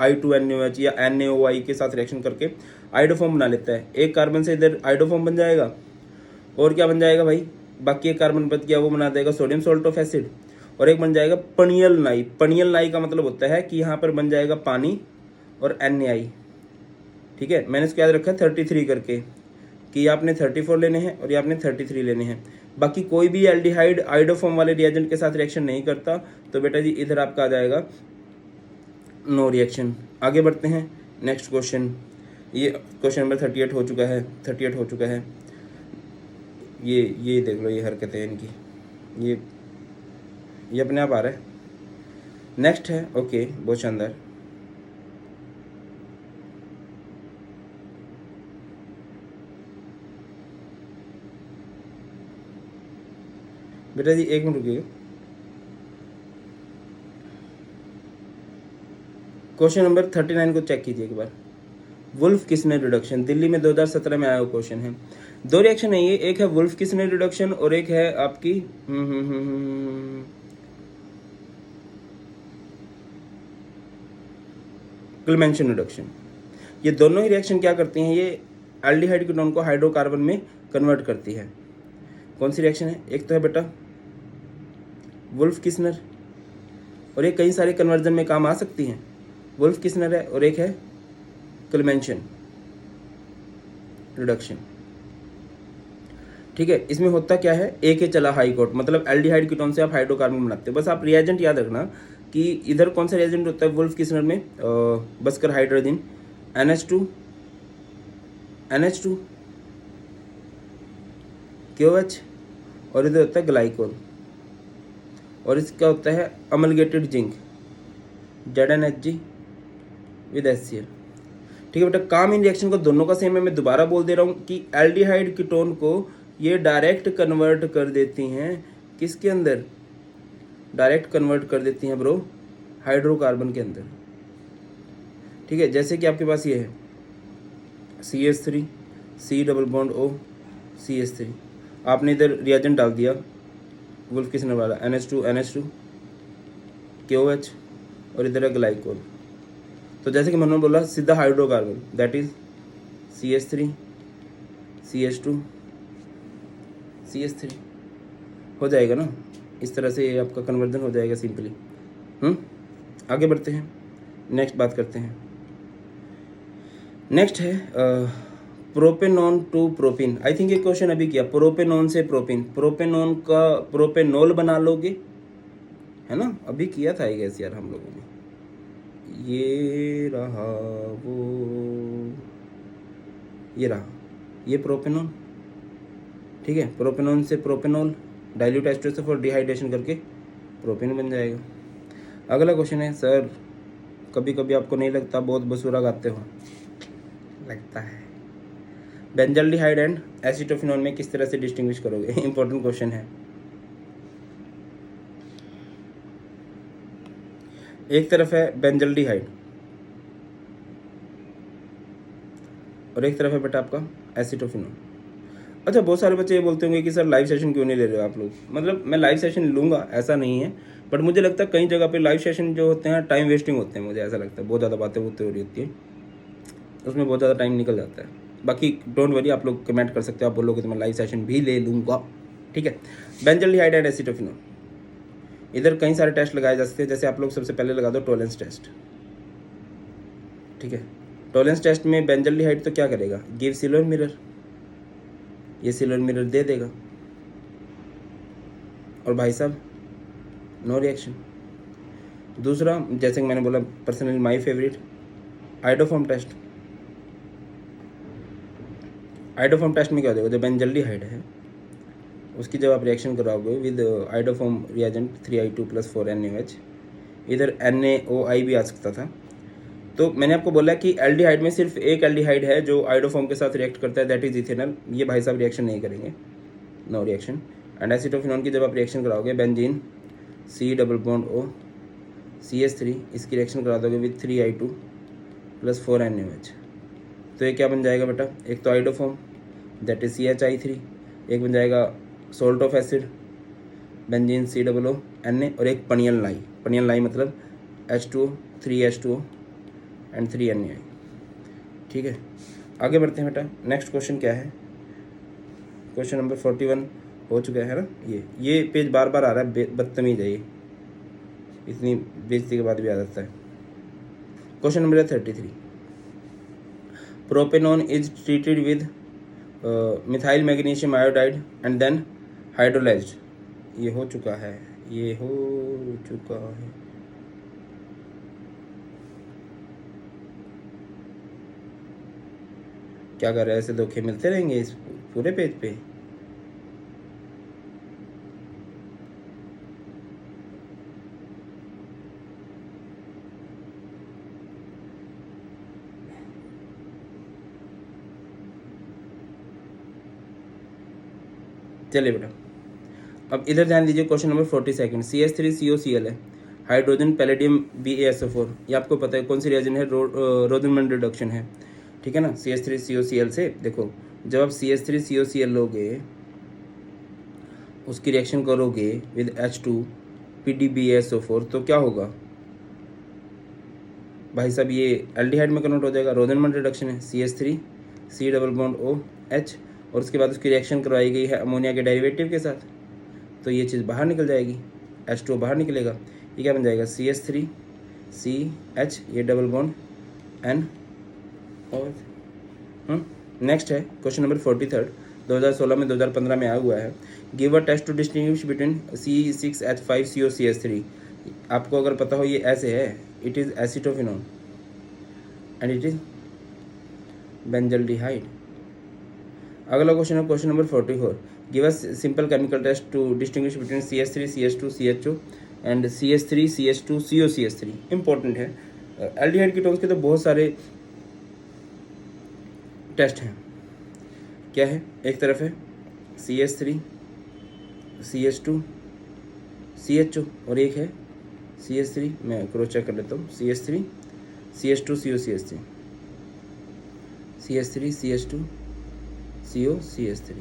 I2NaOH या NaOI के साथ रिएक्शन करके आइडोफॉर्म बना लेता है। एक कार्बन से इधर आइडोफॉर्म बन जाएगा, और क्या बन जाएगा भाई, बाकी एक कार्बन बच गया वो बना देगा सोडियम सॉल्ट ऑफ एसिड, और एक बन जाएगा पनियल नाई। पनियल नाई का मतलब होता है कि यहाँ पर बन जाएगा पानी और NaI, ठीक है। मैंने इसको याद रखा 33 करके कि आपने 34 लेने हैं और ये आपने 33 लेने हैं। बाकी कोई भी एल्डिहाइड आइडोफॉर्म वाले रिएजेंट के साथ रिएक्शन नहीं करता, तो बेटा जी इधर आपका आ जाएगा नो रिएक्शन। आगे बढ़ते हैं नेक्स्ट क्वेश्चन। ये क्वेश्चन नंबर 38 हो चुका है, 38 हो चुका है। ये देख लो, ये हरकतें हैं इनकी, ये अपने आप आ रहा है। नेक्स्ट है, ओके बहुत शानदार। बेटा जी एक मिनट रुकिएगा। क्वेश्चन नंबर 39 को चेक कीजिए एक बार। वुल्फ किसनर रिडक्शन, दिल्ली में 2017 में आया हुआ क्वेश्चन है। दो रिएक्शन है ये, एक है वुल्फ किसनर रिडक्शन और एक है आपकी क्लेमेंशन रिडक्शन। ये दोनों ही रिएक्शन क्या करती हैं, ये एल्डिहाइड कीटोन को हाइड्रोकार्बन में कन्वर्ट करती है। कौन सी रिएक्शन है, एक तो है बेटा वुल्फ किसनर, और ये कई सारे कन्वर्जन में काम आ सकती हैं। वुल्फ किसनर है और एक है क्लेमेंशन रिडक्शन, ठीक है। इसमें होता क्या है, एक ही चला हाई कोर्ट, मतलब एल्डिहाइड कीटोन से आप हाइड्रोकार्बन बनाते हो। बस आप रिएजेंट याद रखना कि इधर कौन सा रिएजेंट होता है वुल्फ किसनर में, बसकर हाइड्रोजन NH2 KOH, और इधर होता है ग्लाइकोल, और इसका होता है अमलगेटेड जिंक ZnHg विद HCl, ठीक है बेटा। काम इन रिएक्शन को दोनों का सेम है। मैं दोबारा बोल दे रहा हूँ कि एल्डिहाइड कीटोन को ये डायरेक्ट कन्वर्ट कर देती हैं किसके अंदर, डायरेक्ट कन्वर्ट कर देती हैं ब्रो हाइड्रोकार्बन के अंदर, ठीक है। जैसे कि आपके पास ये है CH3 C double bond O CH3, आपने इधर रिएजेंट डाल दिया वुल्फ किसनर वाला NH2 KOH, और इधर है ग्लाइकोल। तो जैसे कि मैंने बोला सीधा hydrocarbon, that is CH3 CH2 CH3 हो जाएगा ना। इस तरह से आपका कन्वर्जन हो जाएगा सिंपली। आगे बढ़ते हैं, नेक्स्ट बात करते हैं। नेक्स्ट है propanone to propyne. I think ये क्वेश्चन अभी किया, प्रोपेनॉन से प्रोपिन, प्रोपेनॉन का प्रोपेनॉल बना लोगे है ना, अभी किया था आई गेस यार हम लोगों ने। ये रहा वो, ये रहा, ये प्रोपेनॉन, ठीक है। प्रोपेनॉन से propanol, dilute ester for dehydration करके प्रोपेन बन जाएगा। अगला क्वेश्चन है, सर कभी कभी आपको नहीं लगता बहुत बसूरा गाते हो? लगता है। बेंजल्डिहाइड एंड एसिटोफिनोन में किस तरह से डिस्टिंग्विश करोगे? इंपॉर्टेंट क्वेश्चन है। एक तरफ है बेंजल्डिहाइड और एक तरफ है बेटा आपका एसिटोफिनोन। अच्छा, बहुत सारे बच्चे ये बोलते होंगे कि सर लाइव सेशन क्यों नहीं ले रहे हो आप लोग? मतलब मैं लाइव सेशन लूँगा ऐसा नहीं है, बट मुझे लगता है कई जगह पे लाइव सेशन जो होते हैं टाइम वेस्टिंग होते हैं, मुझे ऐसा लगता है। बहुत ज़्यादा बातें होती हो रही होती है, उसमें बहुत ज़्यादा टाइम निकल जाता है। बाकी डोंट वरी, आप लोग कमेंट कर सकते हो, आप बोलोगे तो मैं लाइव सेशन भी ले लूँगा, ठीक है। बेंजल्डिहाइड एंड एसिटोफिनोन, इधर कई सारे टेस्ट लगाए जा सकते हैं। जैसे आप लोग सबसे पहले लगा दो टॉलेंस टेस्ट, ठीक है। टॉलेंस टेस्ट में बेंजल्डिहाइड तो क्या करेगा, गिव सिल्वर मिरर, ये सिल्वर मिरर दे देगा, और भाई साहब नो रिएक्शन। दूसरा, जैसे कि मैंने बोला personally my favourite, iodoform test. Iodoform test में क्या हो जाएगा, जो बेंजल्डिहाइड है उसकी जब आप रिएक्शन कराओगे विद आइडोफॉर्म रिएजेंट 3I2+4NaOH, इधर NaOI भी आ सकता था। तो मैंने आपको बोला कि एल्डिहाइड में सिर्फ एक एल्डिहाइड है जो आइडोफॉर्म के साथ रिएक्ट करता है, दैट इज इथेनॉल। ये भाई साहब रिएक्शन नहीं करेंगे, नो रिएक्शन। एंड एसिटोफिनॉन की जब आप रिएक्शन कराओगे, बेंजीन C+O CH3, इसकी रिएक्शन करा दोगे विद 3I2+4NaOH, तो ये क्या बन जाएगा बेटा, एक तो आइडोफॉर्म दैट इज CHI3, एक बन जाएगा salt of acid benzene COO Na, और एक पनियल लाई। पनियल लाई मतलब H2O 3H2O एंड 3NaI, ठीक है। आगे बढ़ते हैं बेटा, नेक्स्ट क्वेश्चन क्या है, क्वेश्चन नंबर 41 हो चुका है ना। ये पेज बार बार आ रहा है, बदतमीज है ये, इतनी बेइज्जती के बाद भी आ जाता है। Question number 33, propanone is treated with methyl magnesium iodide and then hydrolysed. ये हो चुका है, ये हो चुका है। क्या कर रहे हैं, ऐसे धोखे मिलते रहेंगे इस पूरे पेज पे? चलिए बेटा, अब इधर ध्यान दीजिए, क्वेश्चन नंबर 42 CH3COCl है, हाइड्रोजन पैलेडियम BaSO4। ये आपको पता है कौन सी रिएजेंट है, रोजनमंड रिडक्शन है, ठीक है ना। CH3COCl से देखो, जब आप CH3COCl लोगे, उसकी रिएक्शन करोगे विद H2PdBaSO4, तो क्या होगा भाई साहब, ये एल्डिहाइड में कन्वर्ट हो जाएगा, रोजनमंड रिडक्शन है, CH3 C+OH, और उसके बाद उसकी रिएक्शन करवाई गई है अमोनिया के डेरिवेटिव के साथ, तो ये चीज़ बाहर निकल जाएगी, H2O बाहर निकलेगा, ये क्या बन जाएगा, CH3CH, ये डबल बॉन्ड N। और नेक्स्ट है क्वेश्चन नंबर 43, 2016 में 2015 में आया हुआ है, give a test to distinguish between C6H5COCH3। आपको अगर पता हो ये ऐसे है, it is acetophenone and it is benzaldehyde. अगला क्वेश्चन है question number 44, give us simple chemical test to distinguish between CH3 CH2 CHO and CH3 CH2 COCH3। Important है, एल्डिहाइड कीटोन्स के तो बहुत सारे टेस्ट हैं। क्या है, एक तरफ है CH3 CH2 CHO, और एक है CH3, मैं क्रॉस चेक कर लेता हूँ, CH3 CH2 COCH3, CH3 CH2 COCH3,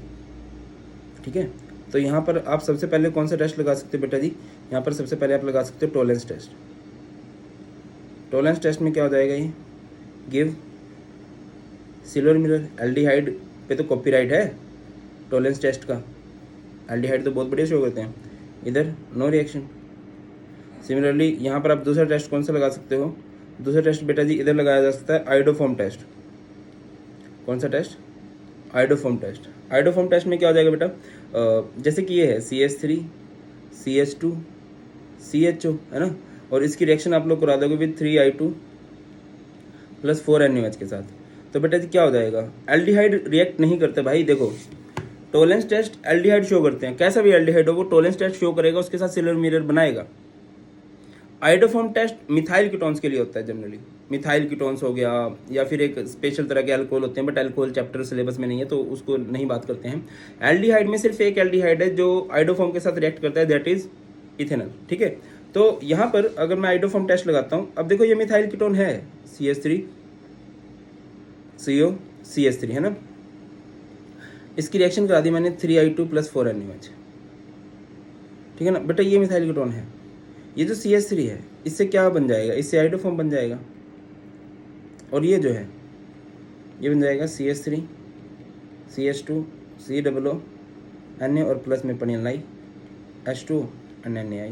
ठीक है। तो यहाँ पर आप सबसे पहले कौन सा टेस्ट लगा सकते हो बेटा जी, यहाँ पर सबसे पहले आप लगा सकते हो टॉलेंस टेस्ट। टॉलेंस टेस्ट में क्या हो जाएगा, ये गिव सिल्वर मिरर। एल्डिहाइड पे तो कॉपीराइट है टॉलेंस टेस्ट का, एल्डिहाइड तो बहुत बढ़िया शो करते हैं, इधर नो रिएक्शन। सिमिलरली यहाँ पर आप दूसरा टेस्ट कौन सा लगा सकते हो, दूसरा टेस्ट बेटा जी इधर लगाया जा सकता है आइडोफॉर्म टेस्ट। कौन सा test, iodoform test. Iodoform test में क्या हो जाएगा बेटा, जैसे कि ये है CH3 CH2 CHO है ना, और इसकी रिएक्शन आप लोग करा दोगे विद 3I2 प्लस 4NaOH के साथ। तो बेटा जी क्या हो जाएगा, एल्डिहाइड रिएक्ट नहीं करते भाई। देखो टोलेंस टेस्ट एल्डिहाइड शो करते हैं, कैसा भी एल्डिहाइड हो वो टोलेंस टेस्ट शो करेगा, उसके साथ सिलर मिरर बनाएगा। आइडोफॉर्म टेस्ट मिथाइल कीटोन्स के लिए होता है जनरली, मिथाइल कीटोन्स हो गया या फिर एक स्पेशल तरह के अल्कोहल होते हैं, बट अल्कोहल चैप्टर सिलेबस में नहीं है तो उसको नहीं बात करते हैं। एल्डिहाइड में सिर्फ एक एल्डिहाइड है जो आइडोफॉर्म के साथ रिएक्ट करता है, दैट इज इथेनॉल। ठीक है, तो यहाँ पर अगर मैं आइडोफॉर्म टेस्ट लगाता हूँ, अब देखो ये मिथाइल कीटोन है CH3 CO CH3 है ना, इसकी रिएक्शन करा दी मैंने 3I2 प्लस 4NaOH। ठीक है ना बेटा, ये मिथाइल कीटोन है। ये जो CH3 है इससे क्या बन जाएगा, इससे आइडोफॉर्म बन जाएगा, और ये जो है ये बन जाएगा CH3 CH2 COO Na और प्लस में पनियल आई H2 NaI।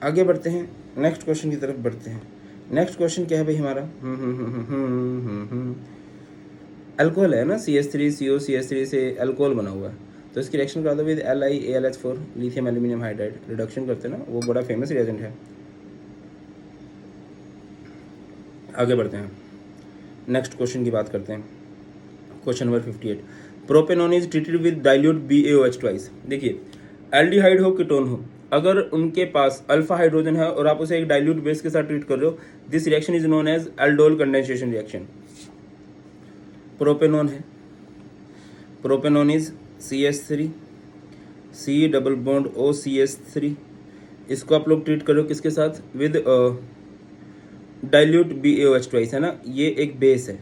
आगे बढ़ते हैं, नेक्स्ट क्वेश्चन की तरफ बढ़ते हैं। नेक्स्ट क्वेश्चन क्या है भाई हमारा, अल्कोहल है ना, CH3 CO CH3 से अल्कोहल बना हुआ है, तो इसकी रिएक्शन करा दो with LiAlH4 lithium aluminium hydride. Reduction करते हैं ना, वो बड़ा फेमस रिएजेंट है। आगे बढ़ते हैं, नेक्स्ट क्वेश्चन की बात करते हैं। Question number 58, propanone is treated with dilute BaOH twice. देखिए एल्डिहाइड हो कीटोन हो, अगर उनके पास अल्फा हाइड्रोजन है और आप उसे एक डाइल्यूट बेस के साथ ट्रीट कर रहे हो, this reaction is known as aldol condensation reaction. Propanone है, propanone is CH3 C double bond O CH3, इसको आप लोग ट्रीट करो किसके साथ, विद डाइल्यूट BaOH ट्वाइस है ना, ये एक बेस है,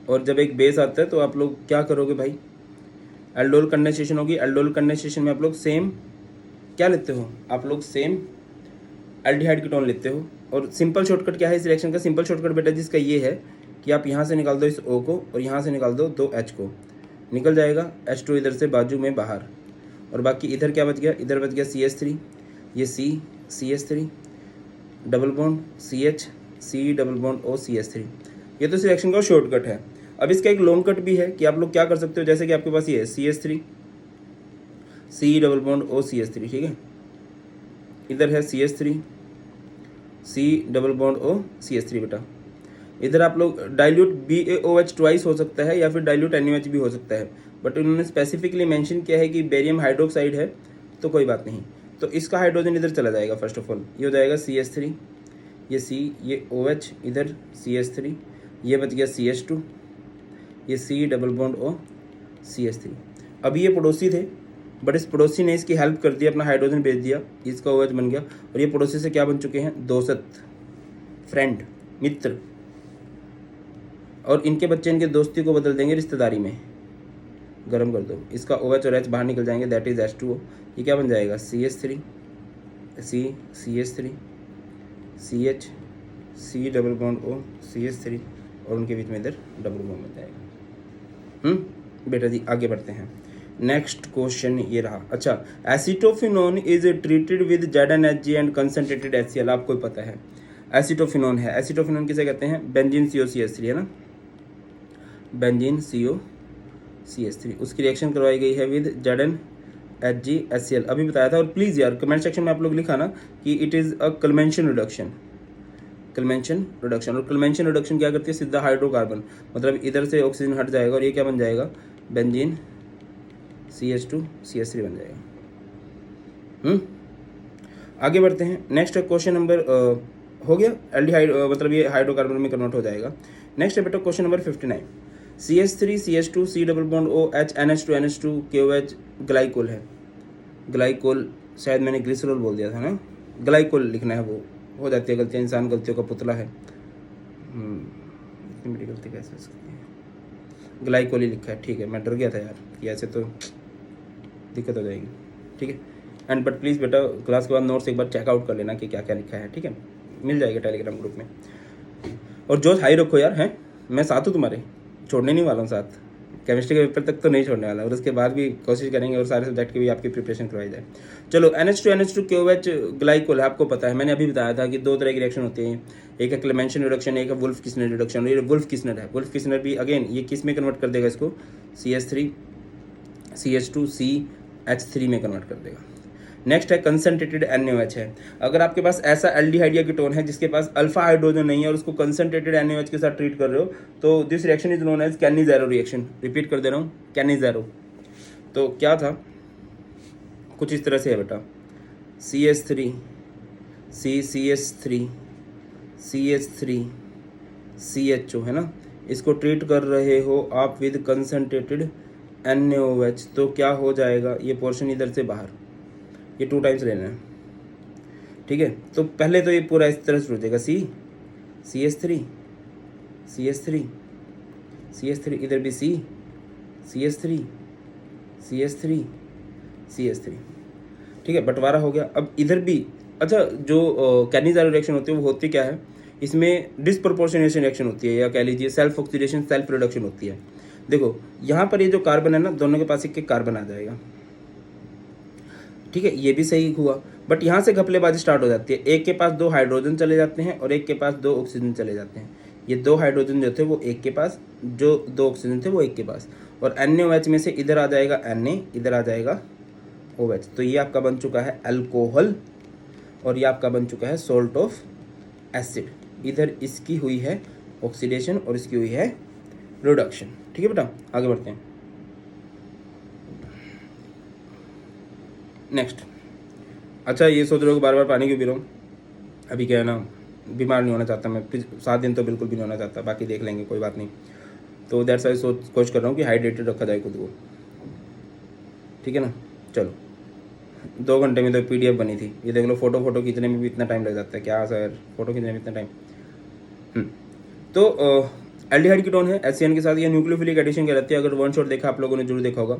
और जब एक बेस आता है तो आप लोग क्या करोगे भाई, एल्डोल कंडेंसेशन होगी। एल्डोल कंडेंसेशन में आप लोग सेम क्या लेते हो, आप लोग सेम एल्डिहाइड कीटोन लेते हो। और सिंपल शॉर्टकट क्या है इस रिएक्शन का, सिंपल शॉर्टकट बेटा जिसका ये है कि आप यहाँ से निकाल दो इस O को और यहाँ से निकाल दो 2H को, निकल जाएगा H2 इधर से बाजू में बाहर, और बाकी इधर क्या बच गया, इधर बच गया CH3, ये C CH3 double bond CH C double bond O CH3। ये तो इस रिएक्शन का शॉर्टकट है। अब इसका एक लॉन्ग कट भी है कि आप लोग क्या कर सकते हो, जैसे कि आपके पास ये है CH3 C double bond O CH3, ठीक है, इधर है CH3 C double bond O CH3 बेटा, इधर आप लोग डाइल्यूट BaOH ट्वाइस हो सकता है या फिर डाइल्यूट NaOH भी हो सकता है, बट उन्होंने स्पेसिफिकली मेंशन किया है कि बेरियम हाइड्रोक्साइड है तो कोई बात नहीं, तो इसका हाइड्रोजन इधर चला जाएगा। फर्स्ट ऑफ ऑल ये हो जाएगा CH3, ये C, ये OH, इधर CH3, ये बच गया CH2, ये C double bond O CH3। अभी ये पड़ोसी थे, बट इस पड़ोसी ने इसकी हेल्प कर दिया, अपना हाइड्रोजन भेज दिया, इसका OH बन गया, और ये पड़ोसी से क्या बन चुके हैं, दोस्त, फ्रेंड, मित्र, और इनके बच्चे इनके दोस्ती को बदल देंगे रिश्तेदारी में। गर्म कर दो, इसका OH और H बाहर निकल जाएंगे, दैट इज H2O। ये क्या बन जाएगा, CH3 C CH3 CH C double bond O CH3, और उनके बीच में इधर डबल बॉन्ड बन जाएगा। बेटा जी आगे बढ़ते हैं, नेक्स्ट क्वेश्चन ये रहा। अच्छा, acetophenone is treated with ZnHg and concentrated HCl, आपको पता है एसिटोफिनोन है। एसिटोफिनोन किसे कहते हैं, बेंजीन COCH3 है ना, बेंजीन COCH3, उसकी रिएक्शन करवाई गई है विद ZnHg HCl, अभी बताया था। और प्लीज़ यार कमेंट सेक्शन में आप लोग लिखा ना कि it is a Clemmensen reduction, Clemmensen reduction. और कलमेंशन रिडक्शन क्या करती है, सीधा हाइड्रोकार्बन, मतलब इधर से ऑक्सीजन हट जाएगा और ये क्या बन जाएगा, बेंजीन CH2 CH3 बन जाएगा। आगे बढ़ते हैं, नेक्स्ट क्वेश्चन नंबर हो गया एल्डिहाइड, मतलब ये हाइड्रोकार्बन में कन्वर्ट हो जाएगा। नेक्स्ट है बेटा question number 59, CH3 CH2 C double bond O H NH2 NH2 KOH glycol है। ग्लाइकोल शायद मैंने ग्लिसरॉल बोल दिया था ना, ग्लाइकोल लिखना है, वो हो जाती है गलतियाँ, इंसान गलतियों का पुतला है। इतनी बड़ी गलती कैसे हो सकती है, ग्लाइकोल ही लिखा है, ठीक है। मैं डर गया था यार कि ऐसे तो दिक्कत हो जाएगी, ठीक है। एंड बट प्लीज़ बेटा क्लास के बाद नोट्स एक बार चेकआउट कर लेना कि क्या क्या लिखा है, ठीक है, मिल जाएगा टेलीग्राम ग्रुप में। और जोश हाई रखो यार, हैं, मैं साथ हूँ तुम्हारे, छोड़ने नहीं वाला हूँ साथ। केमिस्ट्री के पेपर तक तो नहीं छोड़ने वाला, और उसके बाद भी कोशिश करेंगे और सारे सब्जेक्ट की भी आपकी प्रिपरेशन करवाई जाए। चलो, NH2 KOH ग्लाइकोल है, आपको पता है, मैंने अभी बताया था कि दो तरह की रिएक्शन होती है, एक है क्लेमेंशन रिडक्शन, एक है वुल्फ किस्नर रिडक्शन। ये वुल्फ किस्नर है, वुल्फ किस्नर भी अगेन ये किस में कन्वर्ट कर देगा इसको, CH3 CH2 CH3 में कन्वर्ट कर देगा। नेक्स्ट है कंसनट्रेटेड NaOH है। अगर आपके पास ऐसा एल्डिहाइड या कीटोन है जिसके पास अल्फा हाइड्रोजन नहीं है और उसको कंसनट्रेटेड NaOH के साथ ट्रीट कर रहे हो, तो this reaction is known as Cannizzaro reaction. Repeat कर दे रहा हूँ, कैनिज़ेरो। तो क्या था, कुछ इस तरह से है बेटा, CH3 CCH3 CH3 CHO है ना, इसको ट्रीट कर रहे हो आप विद कंसनट्रेटेड NaOH, तो क्या हो जाएगा, ये पोर्शन इधर से बाहर, ये 2 टाइम्स लेना है, ठीक है। तो पहले तो ये पूरा इस तरह से हो जाएगा, CH3 CH3 CH3, इधर भी CH3 CH3 CH3, ठीक है, बंटवारा हो गया। अब इधर भी, अच्छा, जो कैनिज़ेरो रिएक्शन होती है वो होती क्या है, इसमें डिस्प्रोपोर्शनेशन रिएक्शन होती है, या कह लीजिए सेल्फ ऑक्सीडेशन सेल्फ रिडक्शन होती है। देखो यहाँ पर ये जो कार्बन है ना, दोनों के पास एक कार्बन आ जाएगा, ठीक है, ये भी सही हुआ। बट यहाँ से घपलेबाजी स्टार्ट हो जाती है, एक के पास 2 हाइड्रोजन चले जाते हैं और एक के पास 2 ऑक्सीजन चले जाते हैं। ये 2 हाइड्रोजन जो थे वो एक के पास, जो 2 ऑक्सीजन थे वो एक के पास, और NaOH में से इधर आ जाएगा Na, इधर आ जाएगा OH। तो ये आपका बन चुका है अल्कोहल, और ये आपका बन चुका है सोल्ट ऑफ एसिड। इधर इसकी हुई है ऑक्सीडेशन और इसकी हुई है रिडक्शन, ठीक है बेटा। आगे बढ़ते हैं। नेक्स्ट, अच्छा, ये सोच रहे हो बार बार पानी क्यों पी रहा हूँ, अभी क्या है ना, बीमार नहीं होना चाहता मैं, 7 दिन तो बिल्कुल भी नहीं होना चाहता, बाकी देख लेंगे, कोई बात नहीं। तो दैट्स वाई कोशिश कर रहा हूँ कि हाइड्रेटेड रखा जाए खुद को, ठीक है ना। चलो, 2 घंटे में तो PDF बनी थी, ये देख लो, फोटो खींचने में भी इतना टाइम लग जाता है, क्या सर, फोटो खींचने में इतना टाइम। तो एल्डिहाइड कीटोन है HCN के साथ, ये न्यूक्लियोफिलिक एडिशन कहलाती है। अगर वन शॉट देखा आप लोगों ने, जरूर देखा होगा।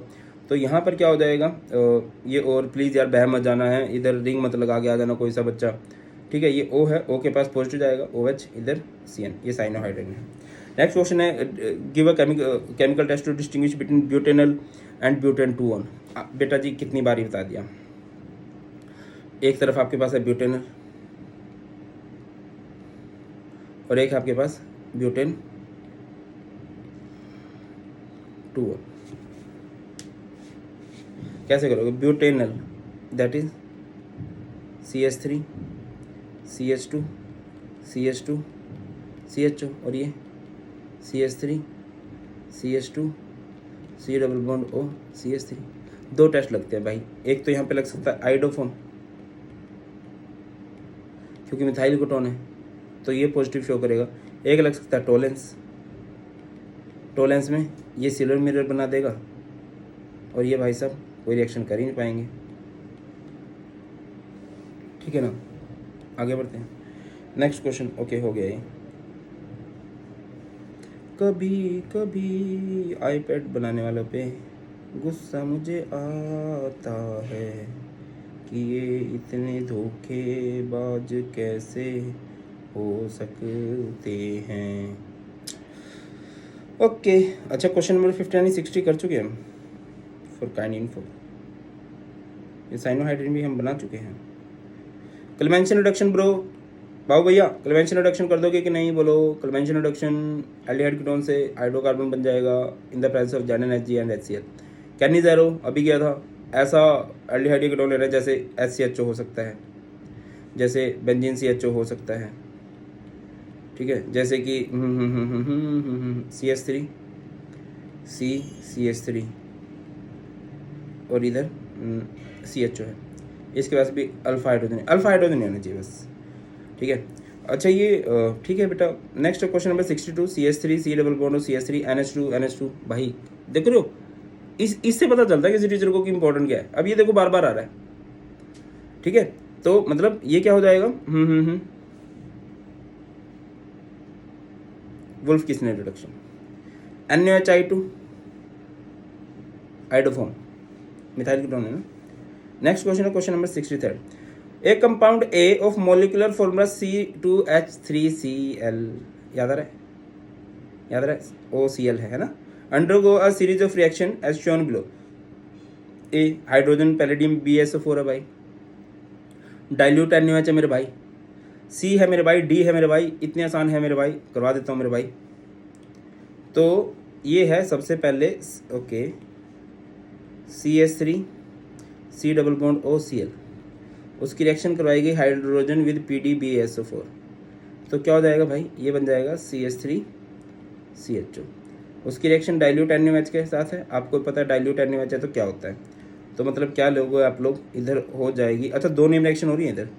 तो यहाँ पर क्या हो जाएगा, ये, और प्लीज़ यार बह मत जाना है, इधर रिंग मत लगा के आ जाना कोई सा बच्चा, ठीक है। ये O है, O के पास पॉजिटिव जाएगा, OH, इधर CN, ये साइनोहाइड्रिन है। नेक्स्ट क्वेश्चन है, give a chemical test to distinguish between butanal and butane 2-1। बेटा जी कितनी बारी बता दिया, एक तरफ आपके पास है ब्यूटेनल और एक आपके पास ब्यूटेन 2-1। कैसे करोगे, butanal that is CH3 CH2 CH2 CHO, और ये CH3 CH2 C double bond O CH3। 2 test लगते हैं भाई, एक तो यहाँ पे लग सकता है आइडोफोन, क्योंकि मिथाइल कीटोन है तो ये पॉजिटिव शो करेगा। एक लग सकता है टोलेंस में ये सिल्वर मिरर बना देगा, और ये भाई साहब कोई रिएक्शन कर ही नहीं पाएंगे, ठीक है ना। आगे बढ़ते हैं, नेक्स्ट क्वेश्चन। ओके, हो गया ये। कभी कभी आईपैड बनाने वालों पे गुस्सा मुझे आता है कि ये इतने धोखेबाज कैसे हो सकते हैं। ओके, अच्छा, क्वेश्चन नंबर 59 60 कर चुके हैं हम, फॉर काइंड इन्फो। ये साइनोहाइड्रिन भी हम बना चुके हैं। कन्वेंशन रिडक्शन ब्रो, बाबू भैया कन्वेंशन रिडक्शन कर दोगे कि नहीं, बोलो। कन्वेंशन रिडक्शन, एल्डिहाइड कीटोन से हाइड्रोकार्बन बन जाएगा in the presence of ZnHg and HCl। कैनिज़ेरो अभी क्या था, ऐसा एल्डिहाइड कीटोन ले रहा है जैसे HCHO हो सकता है, जैसे बेंजीन CHO हो सकता है, ठीक है, जैसे कि CH3 CH3 और इधर CHO है, इसके पास भी अल्फा हाइड्रोजन नहीं होना चाहिए बस, ठीक है। अच्छा, ये ठीक है बेटा। Next question number 62 CH3 C double bond CH3 NH2 भाई देख रहे हो, इससे पता चलता है किसी टीचर को कि इंपॉर्टेंट क्या है। अब ये देखो बार बार आ रहा है, ठीक है, तो मतलब ये क्या हो जाएगा, Wolff Kishner reduction, NaOH iodoform, methyl ketone है ना। नेक्स्ट क्वेश्चन है question number 63। A compound A of molecular formula C2H3Cl, याद आ रहा है, OCl है ना, undergo a series of reaction as shown below. A hydrogen palladium BSO4 है भाई, डाइल्यूट NaOH है मेरे भाई, C है मेरे भाई, D है मेरे भाई, इतने आसान है मेरे भाई, करवा देता हूँ मेरे भाई। तो ये है सबसे पहले, okay, CH3 C double bond OCl, उसकी रिएक्शन करवाएगी हाइड्रोजन विद PdBaSO4। तो क्या हो जाएगा भाई, ये बन जाएगा CH3CHO। उसकी रिएक्शन डाइल्यूट NaOH के साथ है, आपको पता है डाइल्यूट NaOH है तो क्या होता है, तो मतलब क्या लोगे आप लोग, इधर हो जाएगी। अच्छा, 2 नेम रिएक्शन हो रही है इधर,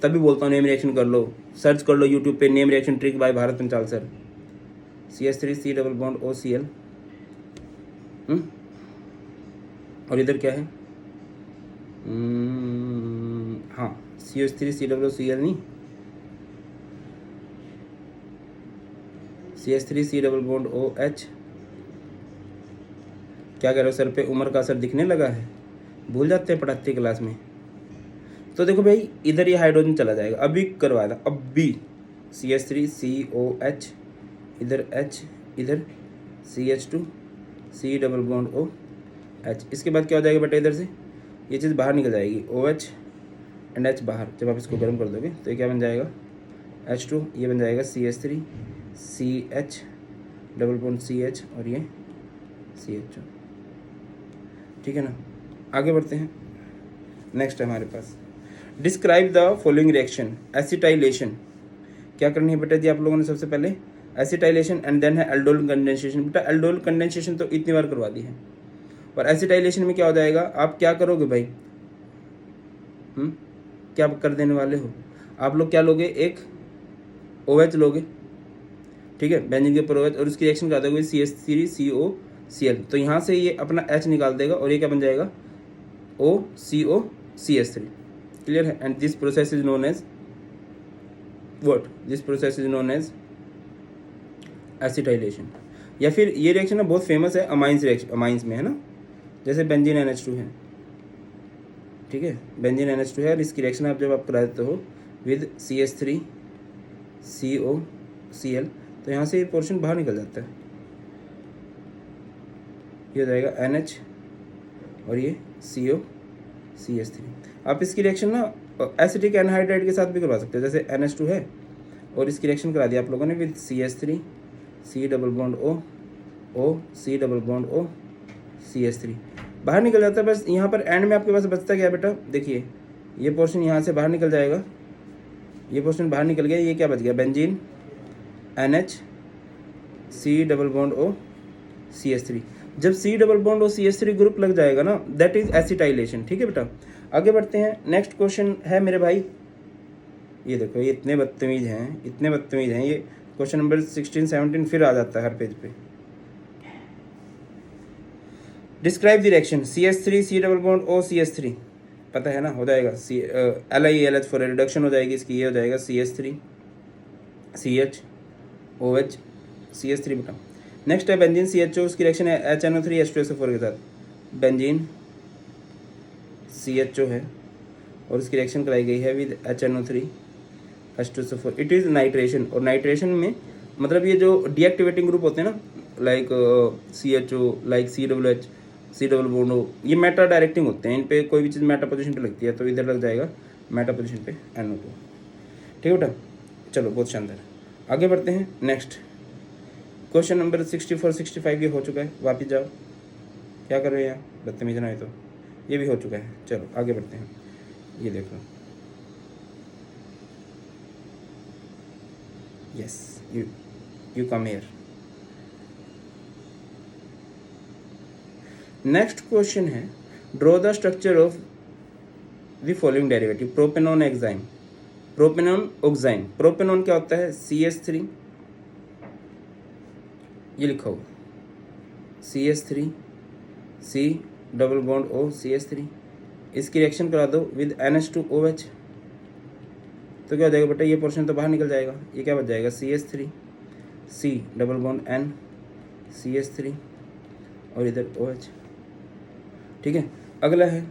तभी बोलता हूँ नेम रिएक्शन कर लो, सर्च कर लो यूट्यूब पे name reaction trick by Bharat Panchal sir. CH3C double bond OCl, और इधर क्या है, हाँ CH3COCl नहीं, CH3C डबल बॉन्ड OH। क्या कह रहे हो सर पे उम्र का असर दिखने लगा है, भूल जाते हैं पढ़ाती क्लास में। तो देखो भाई इधर ये हाइड्रोजन चला जाएगा, अभी करवाया था, अभी CH3COH, इधर H, इधर CH2C डबल बॉन्ड OH। इसके बाद क्या हो जाएगा बेटा, इधर से ये चीज़ बाहर निकल जाएगी, OH एंड H बाहर। जब आप इसको गर्म कर दोगे तो ये क्या बन जाएगा, H2, ये बन जाएगा CH3CH डबल बॉन्ड CH, और ये CHO। ठीक है ना, आगे बढ़ते हैं। नेक्स्ट है हमारे पास, describe the following reaction, acetylation. क्या करनी है बेटा जी आप लोगों ने, सबसे पहले एसिटाइलेशन एंड देन है एल्डोल कंडेंसेशन। बेटा एल्डोल कंडेंसेशन तो इतनी बार करवा दी है, और एसिटाइलेशन में क्या हो जाएगा, आप क्या करोगे भाई, क्या कर देने वाले हो आप लोग, क्या लोगे, एक OH लोगे, ठीक है, बेंजीन के ऊपर OH, और उसकी रिएक्शन करा दोगे CH3COCl। तो यहाँ से ये अपना H निकाल देगा, और ये क्या बन जाएगा, OCOCH3। क्लियर है, and this process is known as what, this process is known as acetylation. या फिर ये रिएक्शन ना बहुत फेमस है अमाइंस रिएक्शन, अमाइंस में है ना, जैसे बेंजीन NH2 है, ठीक है, बेंजीन NH2 है, और इसकी रिएक्शन आप जब आप करा देते हो विद CH3COCl, तो यहाँ से ये पोर्शन बाहर निकल जाता है, ये हो जाएगा NH और ये COCH3। आप इसकी रिएक्शन ना एसिटिक एनहाइड्राइड के साथ भी करवा सकते हो, जैसे NH2 है और इसकी रिएक्शन करा दिया आप लोगों ने with CH3C double bond OC double bond OCH3, बाहर निकल जाता है। बस यहाँ पर एंड में आपके पास बचता क्या बेटा, देखिए ये पोर्शन यहाँ से बाहर निकल जाएगा, ये पोर्शन बाहर निकल गया, ये क्या बच गया, benzene NHC double bond OCH3। जब C double bond OCH3 group लग जाएगा ना, दैट इज एसिटाइलेशन। ठीक है बेटा, आगे बढ़ते हैं। नेक्स्ट क्वेश्चन है मेरे भाई, ये देखो ये इतने बदतमीज हैं, इतने बदतमीज हैं, ये क्वेश्चन नंबर 16-17 फिर आ जाता है हर पेज पे। Describe the reaction CH3C double bond OCH3, पता है ना, हो जाएगा LiAlH4 रिडक्शन हो जाएगी इसकी, ये हो जाएगा CH3CHOH CH3 बेटा। नेक्स्ट है बेंजीन CHO, उसकी रिएक्शन है HNO3 H2SO4 के साथ, बेंजीन CHO है और उसकी रिएक्शन कराई गई है with HNO3 H2SO4। It is nitration, और नाइट्रेशन में मतलब ये जो डीएक्टिवेटिंग ग्रुप होते हैं ना, like CHO, like CWH, C double bond O, ये मेटा डायरेक्टिंग होते हैं, इन पे कोई भी चीज़ मेटा पोजीशन पे लगती है, तो इधर लग जाएगा मेटा पोजीशन पे NO2। ठीक है बेटा, चलो बहुत शानदार, आगे बढ़ते हैं। नेक्स्ट क्वेश्चन नंबर 64-65 ये हो चुका है, वापिस जाओ, क्या कर रहे हैं यहाँ, बदतमीज ना है, तो ये भी हो चुका है। चलो आगे बढ़ते हैं, ये देखो, yes you come here. Next question है, draw the structure of the following derivative, propanone oxime, propanone oxime. Propanone क्या होता है, CH3, ये लिखा होगा CH3C डबल बॉन्ड OCH3, इसकी रिएक्शन करा दो विद NH2OH, तो क्या हो जाएगा बेटा, ये पोर्शन तो बाहर निकल जाएगा, ये क्या बच जाएगा, CH3C double bond N CH3 और इधर OH। ठीक है, अगला है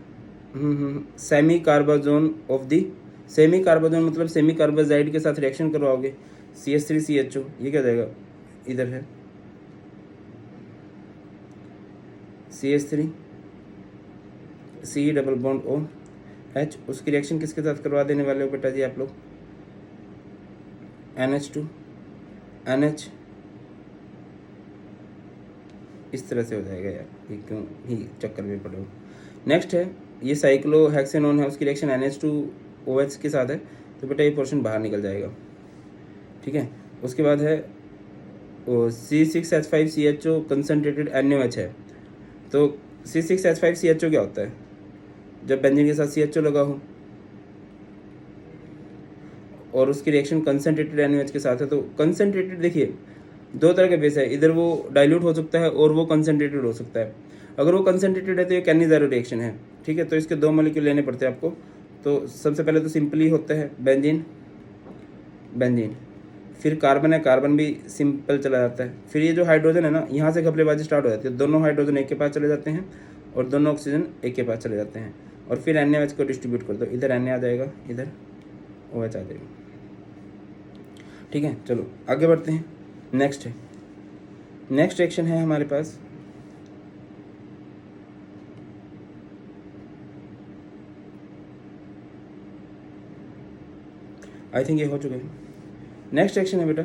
सेमी कार्बाजोन ऑफ दी, सेमी कार्बाजोन मतलब सेमी कार्बाजाइड के साथ रिएक्शन करवाओगे, CH3CHO, ये क्या जाएगा, इधर है CH3C डबल बॉन्ड OH, उसकी रिएक्शन किसके साथ करवा देने वाले हो बेटा जी आप लोग, NH2 NH, इस तरह से हो जाएगा यार, ये क्यों ही चक्कर में पड़े हो। नेक्स्ट है ये साइक्लोहेक्सेनोन है, उसकी रिएक्शन NH2OH के साथ है, तो बेटा ये पोर्शन बाहर निकल जाएगा। ठीक है, उसके बाद है C6H5CHO कंसनट्रेटेड NaOH है। तो C6H5CHO क्या होता है? जब बेंजीन के साथ CHO लगा हो और उसकी रिएक्शन कंसनट्रेटेड NaOH के साथ है, तो कंसनट्रेटेड देखिए दो तरह के बेस है, इधर वो डाइल्यूट हो सकता है और वो कंसनट्रेटेड हो सकता है। अगर वो कंसनट्रेटेड है तो ये कैनी-ज़ीरो रिएक्शन है। ठीक है, तो इसके दो मॉलिक्यूल लेने पड़ते हैं आपको। तो सबसे पहले तो सिंपली होता है बेंजीन, बेंजीन, फिर कार्बन है, कार्बन भी सिंपल चला जाता है। फिर ये जो हाइड्रोजन है ना, यहाँ से घपलेबाजी स्टार्ट हो जाती है, दोनों हाइड्रोजन एक के पास चले जाते हैं और दोनों ऑक्सीजन एक के पास चले जाते हैं, और फिर NaOH को डिस्ट्रीब्यूट कर दो, इधर Na आ जाएगा, इधर OH आ जाएगा। ठीक है, चलो आगे बढ़ते हैं। नेक्स्ट है, नेक्स्ट रिएक्शन है हमारे पास आई थिंक ये हो चुका है। नेक्स्ट सेक्शन है बेटा,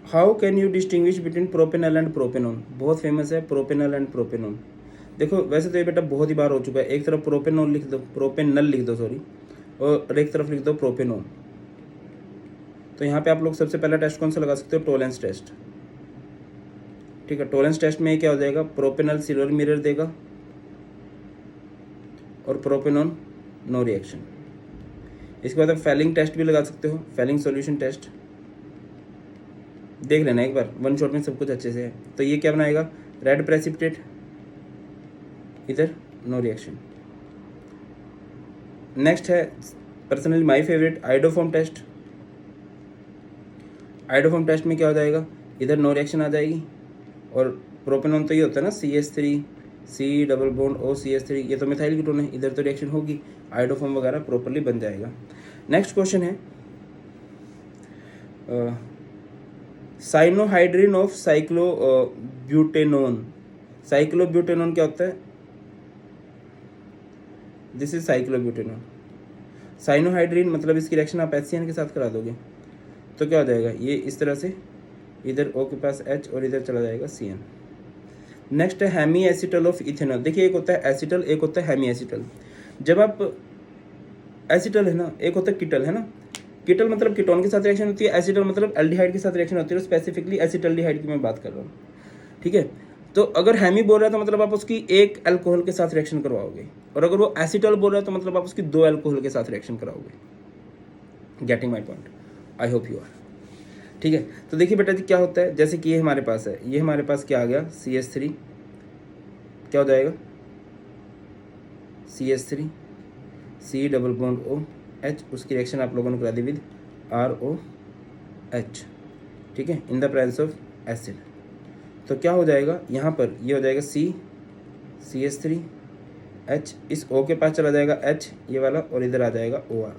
how can you distinguish between propanol and propanone. बहुत फेमस है प्रोपेनॉल एंड प्रोपेनॉन। देखो वैसे तो ये बेटा बहुत ही बार हो चुका है, एक तरफ प्रोपेनॉल लिख दो, प्रोपेनल लिख दो सॉरी, और एक तरफ लिख दो प्रोपेनॉन। तो यहाँ पे आप लोग सबसे पहला टेस्ट कौन सा लगा सकते हो? Tollens test. ठीक है, टोलेंस टेस्ट में क्या हो जाएगा? प्रोपेनॉल सिल्वर मिरर देगा और प्रोपेनॉन नो रिएक्शन। इसके बाद आप फैलिंग टेस्ट भी लगा सकते हो, फैलिंग सॉल्यूशन टेस्ट देख लेना एक बार, वन शॉट में सब कुछ अच्छे से है। तो ये क्या बनाएगा? रेड प्रेसिपिटेट, इधर नो रिएक्शन। नेक्स्ट है personally my favourite iodoform test. Iodoform test में क्या हो जाएगा? इधर नो रिएक्शन आ जाएगी, और प्रोपेनॉन तो ये होता है ना CH3 C double bond O CH3, ये तो मिथाइल कीटोन है, इधर तो रिएक्शन होगी, आइडोफॉर्म वगैरह प्रॉपर्ली बन जाएगा। नेक्स्ट क्वेश्चन है साइनोहाइड्रिन ऑफ साइक्लोब्यूटेनोन। साइक्लोब्यूटेनोन क्या होता है? This is साइक्लोब्यूटेनोन। साइनोहाइड्रिन मतलब इसकी रिएक्शन आप HCN के साथ करा दोगे तो क्या हो जाएगा? ये इस तरह से, इधर O के पास H और इधर चला जाएगा CN। नेक्स्ट है हेमी एसिटल ऑफ इथेनॉल। देखिए एक होता है एसिटल, एक होता है हेमी एसिटल। जब आप एसिटल है ना, एक होता है कीटल है ना, कीटल मतलब कीटोन के साथ रिएक्शन होती है, एसिटल मतलब एल्डिहाइड के साथ रिएक्शन होती है, स्पेसिफिकली एसिटल्डिहाइड की मैं बात कर रहा हूँ। ठीक है, तो अगर हेमी बोल रहा है तो मतलब आप उसकी एक अल्कोहल के साथ रिएक्शन करवाओगे, और अगर वो एसिटल बोल रहा है तो मतलब आप उसकी दो अल्कोहल के साथ रिएक्शन कराओगे। Getting my point? I hope you are. ठीक है, तो देखिए बेटा जी क्या होता है, जैसे कि ये हमारे पास है, ये हमारे पास क्या आ गया? CH3, क्या हो जाएगा? CH3 C double bond O H, उसकी रिएक्शन आप लोगों ने करा दी विद ROH। ठीक है, in the presence of acid. तो क्या हो जाएगा यहाँ पर? ये हो जाएगा CH3 H, इस O के पास चला जाएगा H ये वाला, और इधर आ जाएगा OR।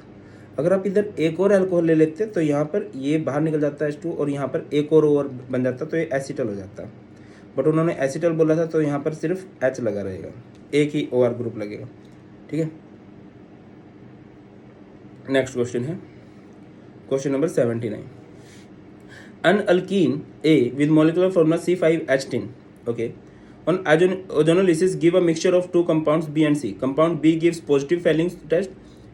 अगर आप इधर एक और अल्कोहल ले लेते तो यहाँ पर ये बाहर निकल जाता है H2, और यहाँ पर एक और OR बन जाता, तो ये एसिटल हो जाता। बट उन्होंने एसिटल बोला था तो यहाँ पर सिर्फ H लगा रहेगा, एक ही OR ग्रुप लगेगा। ठीक है, नेक्स्ट क्वेश्चन है question number 79। An alkene A with molecular formula C5H10, okay, on ozonolysis give a mixture of two compounds B and C. Compound B gives positive Fehling test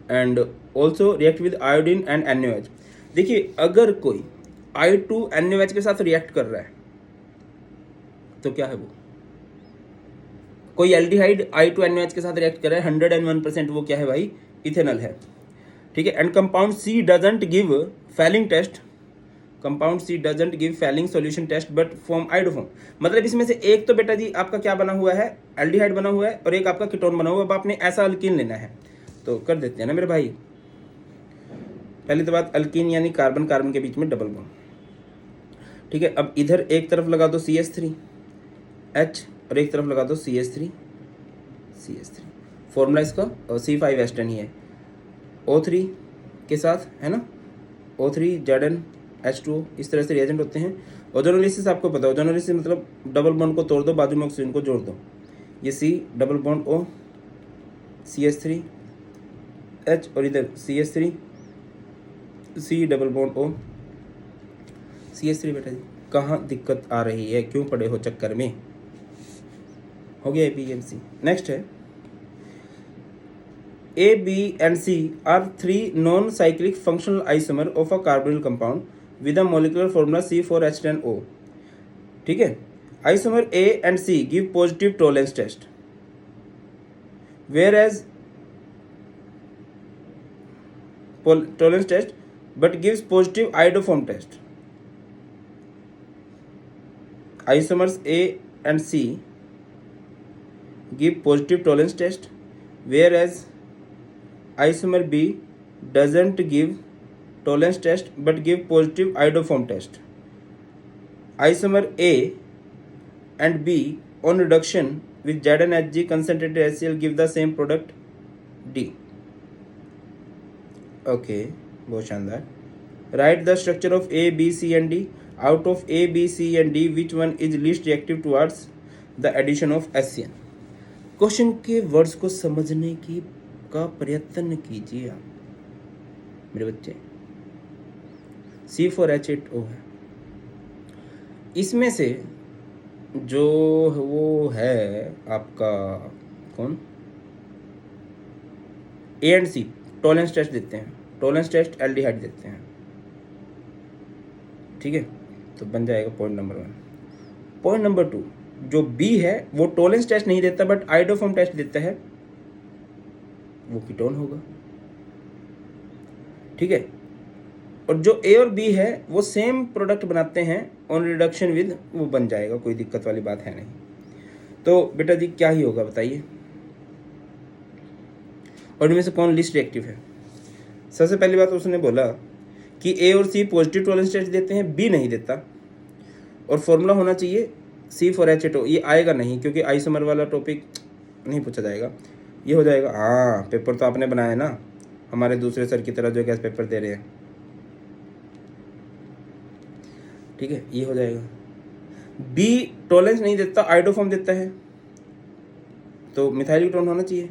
and also react with iodine and NaOH. देखिए अगर कोई I2NaOH के साथ रिएक्ट कर रहा है तो क्या है वो? कोई एल्डिहाइड I2NaOH के साथ रिएक्ट कर रहा है 101%, वो क्या है भाई? इथेनॉल है। ठीक है, and compound C doesn't give Fehling test, compound C doesn't give Fehling solution test but form iodoform. मतलब इसमें से एक तो बेटा जी आपका क्या बना हुआ है? एल्डिहाइड बना हुआ है, और एक आपका कीटोन बना हुआ है। अब आपने ऐसा अल्कीन लेना है तो कर देते हैं ना मेरे भाई। पहली तो बात, अल्कीन यानी कार्बन कार्बन के बीच में डबल बॉन्ड। ठीक है, अब इधर एक तरफ लगा दो CH3 H और एक तरफ लगा दो CH3 CH3। फॉर्मूला इसका C5H10 ही है, O3 के साथ है ना, O3 ZnH2O, इस तरह से रिएजेंट होते हैं। ओजोनोलिसिस आपको पता है, ओजोनोलिसिस मतलब डबल बॉन्ड को तोड़ दो, बाजू में ऑक्सीजन को जोड़ दो। ये C double bond O CH3 H और इधर CH3 C double bond O CH3। बेटा जी कहाँ दिक्कत आ रही है? क्यों पड़े हो चक्कर में? हो गया ABMC। नेक्स्ट है A, B and C are three non-cyclic functional isomer of a carbonyl compound with a molecular formula C4H10O। ठीक है, isomer A and C give positive tolerance test, whereas tolerance test but gives positive iodoform test. Isomers A and C give positive tolerance test, whereas isomer B doesn't give tolerance test but give positive iodoform test. Isomer A and B on reduction with ZnHg concentrated HCl give the same product D. Okay, बहुत शानदार। Write the structure of A, B, C and D. Out of A, B, C and D, which one is least reactive towards the addition of HCl? Question के वर्ड्स को समझने की का प्रयत्न कीजिए आप मेरे बच्चे। C4H8O है, इसमें से जो वो है आपका कौन A and C tolerance test देते हैं, टॉलरेंस टेस्ट एल्डिहाइड देते हैं। ठीक है, तो बन जाएगा पॉइंट नंबर 1। पॉइंट नंबर 2, जो B है वो टॉलरेंस टेस्ट नहीं देता बट आइडोफॉर्म टेस्ट देता है, वो कीटोन होगा। ठीक है, और जो A और B है वो सेम प्रोडक्ट बनाते हैं ऑन रिडक्शन विद, वो बन जाएगा, कोई दिक्कत वाली बात है नहीं। तो बेटा जी क्या ही होगा बताइए, और इनमें से कौन लिस्ट रिएक्टिव है? सबसे पहली बात उसने बोला कि A और C पॉजिटिव टॉलरेंस टेस्ट देते हैं, B नहीं देता, और फॉर्मूला होना चाहिए C4H8O। ये आएगा नहीं क्योंकि आइसोमर वाला टॉपिक नहीं पूछा जाएगा, ये हो जाएगा। हाँ, पेपर तो आपने बनाया ना, हमारे दूसरे सर की तरह जो गैस पेपर दे रहे हैं। ठीक है, ये हो जाएगा। B टॉलरेंस नहीं देता, आइडोफॉर्म देता है, तो मिथाइल कीटोन होना चाहिए।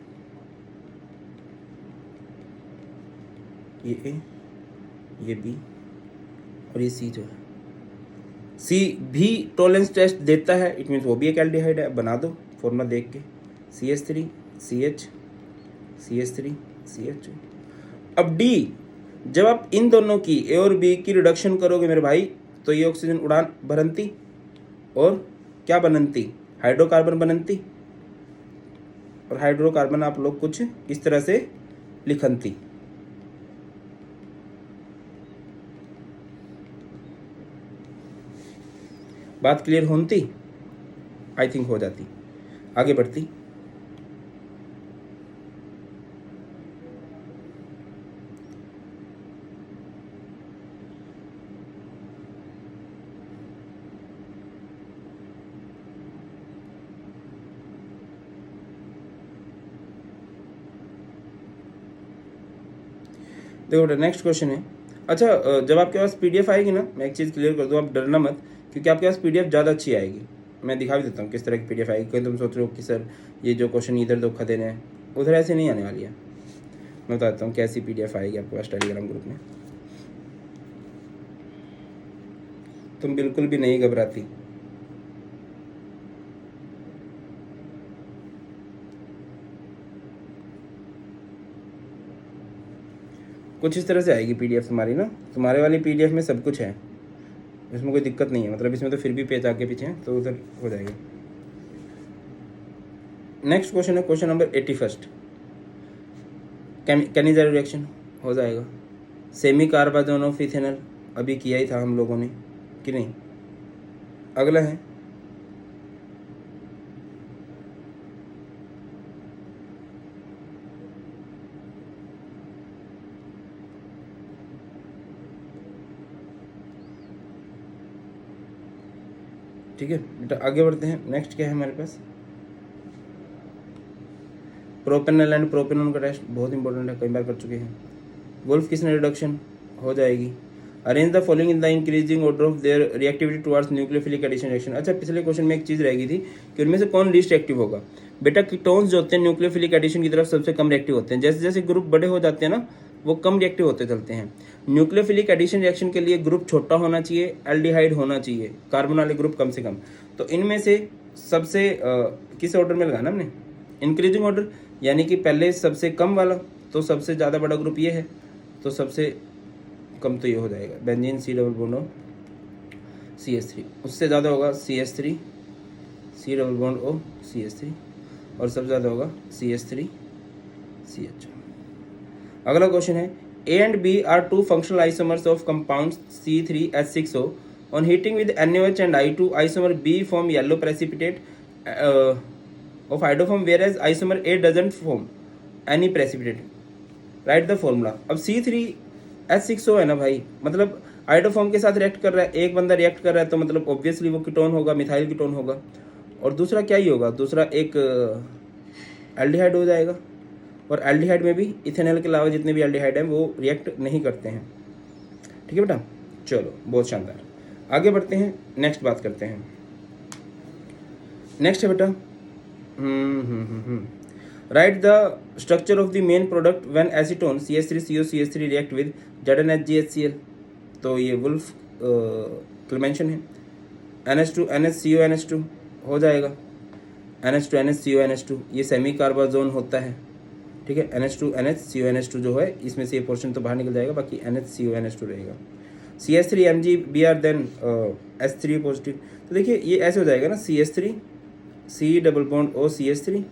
ये A, ये B और ये C जो है, C भी टॉलरेंस टेस्ट देता है, इट मीन्स वो भी एक एल्डिहाइड है। बना दो फॉर्मूला देख के, CH3 CH CH3 CH। अब D, जब आप इन दोनों की A और B की रिडक्शन करोगे मेरे भाई, तो ये ऑक्सीजन उड़ान भरंती और क्या बनंती, हाइड्रोकार्बन बनंती, और हाइड्रोकार्बन आप लोग कुछ इस तरह से लिखंती। बात क्लियर होती? आई थिंक हो जाती, आगे बढ़ती। देखो बेटा, नेक्स्ट क्वेश्चन है। अच्छा, जब आपके पास PDF आएगी ना, मैं एक चीज़ क्लियर कर दूँ, आप डरना मत, क्योंकि आपके पास PDF ज़्यादा अच्छी आएगी। मैं दिखा भी देता हूँ किस तरह की PDF आएगी। कहीं तुम सोच रहे हो कि सर ये जो क्वेश्चन इधर धोखा दे रहे हैं, उधर ऐसे नहीं आने वाली है। मैं बताता हूँ कैसी PDF आएगी आपके पास टेलीग्राम ग्रुप में, तुम बिल्कुल भी नहीं घबराती। कुछ इस तरह से आएगी PDF तुम्हारी ना, तुम्हारे वाली PDF में सब कुछ है, इसमें कोई दिक्कत नहीं है। मतलब इसमें तो फिर भी पेज आगे पीछे हैं, तो उधर हो जाएगा। नेक्स्ट क्वेश्चन है क्वेश्चन नंबर 81। कैनिज़ारो रिएक्शन हो जाएगा। सेमी कार्बाजोन ऑफ इथेनॉल अभी किया ही था हम लोगों ने कि नहीं। अगला है ठीक है बेटा, आगे बढ़ते हैं। नेक्स्ट क्या है हमारे पास, प्रोपेनॉल एंड प्रोपेनॉन का टेस्ट बहुत इंपॉर्टेंट है, कई बार कर चुके हैं। वुल्फ किसने रिडक्शन हो जाएगी। Arrange the following in the increasing order of their reactivity towards nucleophilic addition reaction. अच्छा, पिछले क्वेश्चन में एक चीज़ रह गई थी कि उनमें से कौन लीस्ट एक्टिव होगा। बेटा कीटोन्स जो होते हैं न्यूक्लियोफिलिक एडिशन की तरफ सबसे कम रिएक्टिव होते हैं। जैसे जैसे ग्रुप बड़े हो जाते हैं ना, वो कम रिएक्टिव होते चलते हैं। न्यूक्लियोफिलिक एडिशन रिएक्शन के लिए ग्रुप छोटा होना चाहिए, एल्डिहाइड होना चाहिए, कार्बन वाले ग्रुप कम से कम। तो इनमें से सबसे किस ऑर्डर में लगाना हमने, इंक्रीजिंग ऑर्डर, यानी कि पहले सबसे कम वाला, तो सबसे ज़्यादा बड़ा ग्रुप ये है, तो सबसे कम तो ये हो जाएगा benzene C double bond O CH3, उससे ज़्यादा होगा CH3 सी डबल बॉन्ड ओ CH3, और सबसे ज़्यादा होगा CH3 CH। अगला क्वेश्चन है A and B are two functional isomers of compounds C3H6O. On heating with NaOH and I2, isomer B form yellow precipitate of hydroform, whereas isomer A doesn't form any precipitate. Write the formula. अब C3H6O है ना भाई, मतलब हाइड्रोफॉर्म के साथ रिएक्ट कर रहा है, एक बंदा रिएक्ट कर रहा है तो मतलब ऑब्वियसली वो कीटोन होगा, मिथाइल कीटोन होगा, और दूसरा क्या ही होगा, दूसरा एक एल्डिहाइड हो जाएगा, और एल्डिहाइड में भी इथेनॉल के अलावा जितने भी एल्डिहाइड हैं वो रिएक्ट नहीं करते हैं। ठीक है बेटा, चलो बहुत शानदार, आगे बढ़ते हैं, नेक्स्ट बात करते हैं। नेक्स्ट है बेटा right the structure of the main product when acetone CH3CO react with ZnHgHCl। तो ये वुल्फ क्लेमेंशन है, NH2NH हो जाएगा, NH2NH ये सेमी कार्बाजोन होता है। ठीक है, NH2NH जो है इसमें से ये पोर्शन तो बाहर निकल जाएगा, बाकी NH2 रहेगा। CH3MgBr then H3 positive. तो देखिए ये ऐसे हो जाएगा ना, CH3 C double bond O CH3,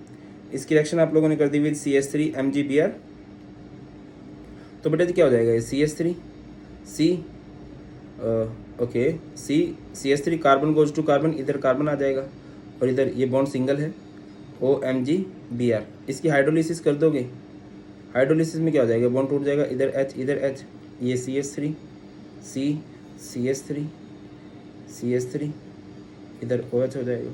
इसकी रिएक्शन आप लोगों ने कर दी विद CH3MgBr। तो बेटा जी क्या हो जाएगा, ये CH3 C okay CH3 carbon goes to carbon, इधर कार्बन आ जाएगा और इधर ये बॉन्ड सिंगल है OMgBr। इसकी हाइड्रोलिसिस कर दोगे, हाइड्रोलिसिस में क्या हो जाएगा, बॉन्ड टूट जाएगा, इधर H इधर H, ये CH3 C CH3 इधर OH हो जाएगा।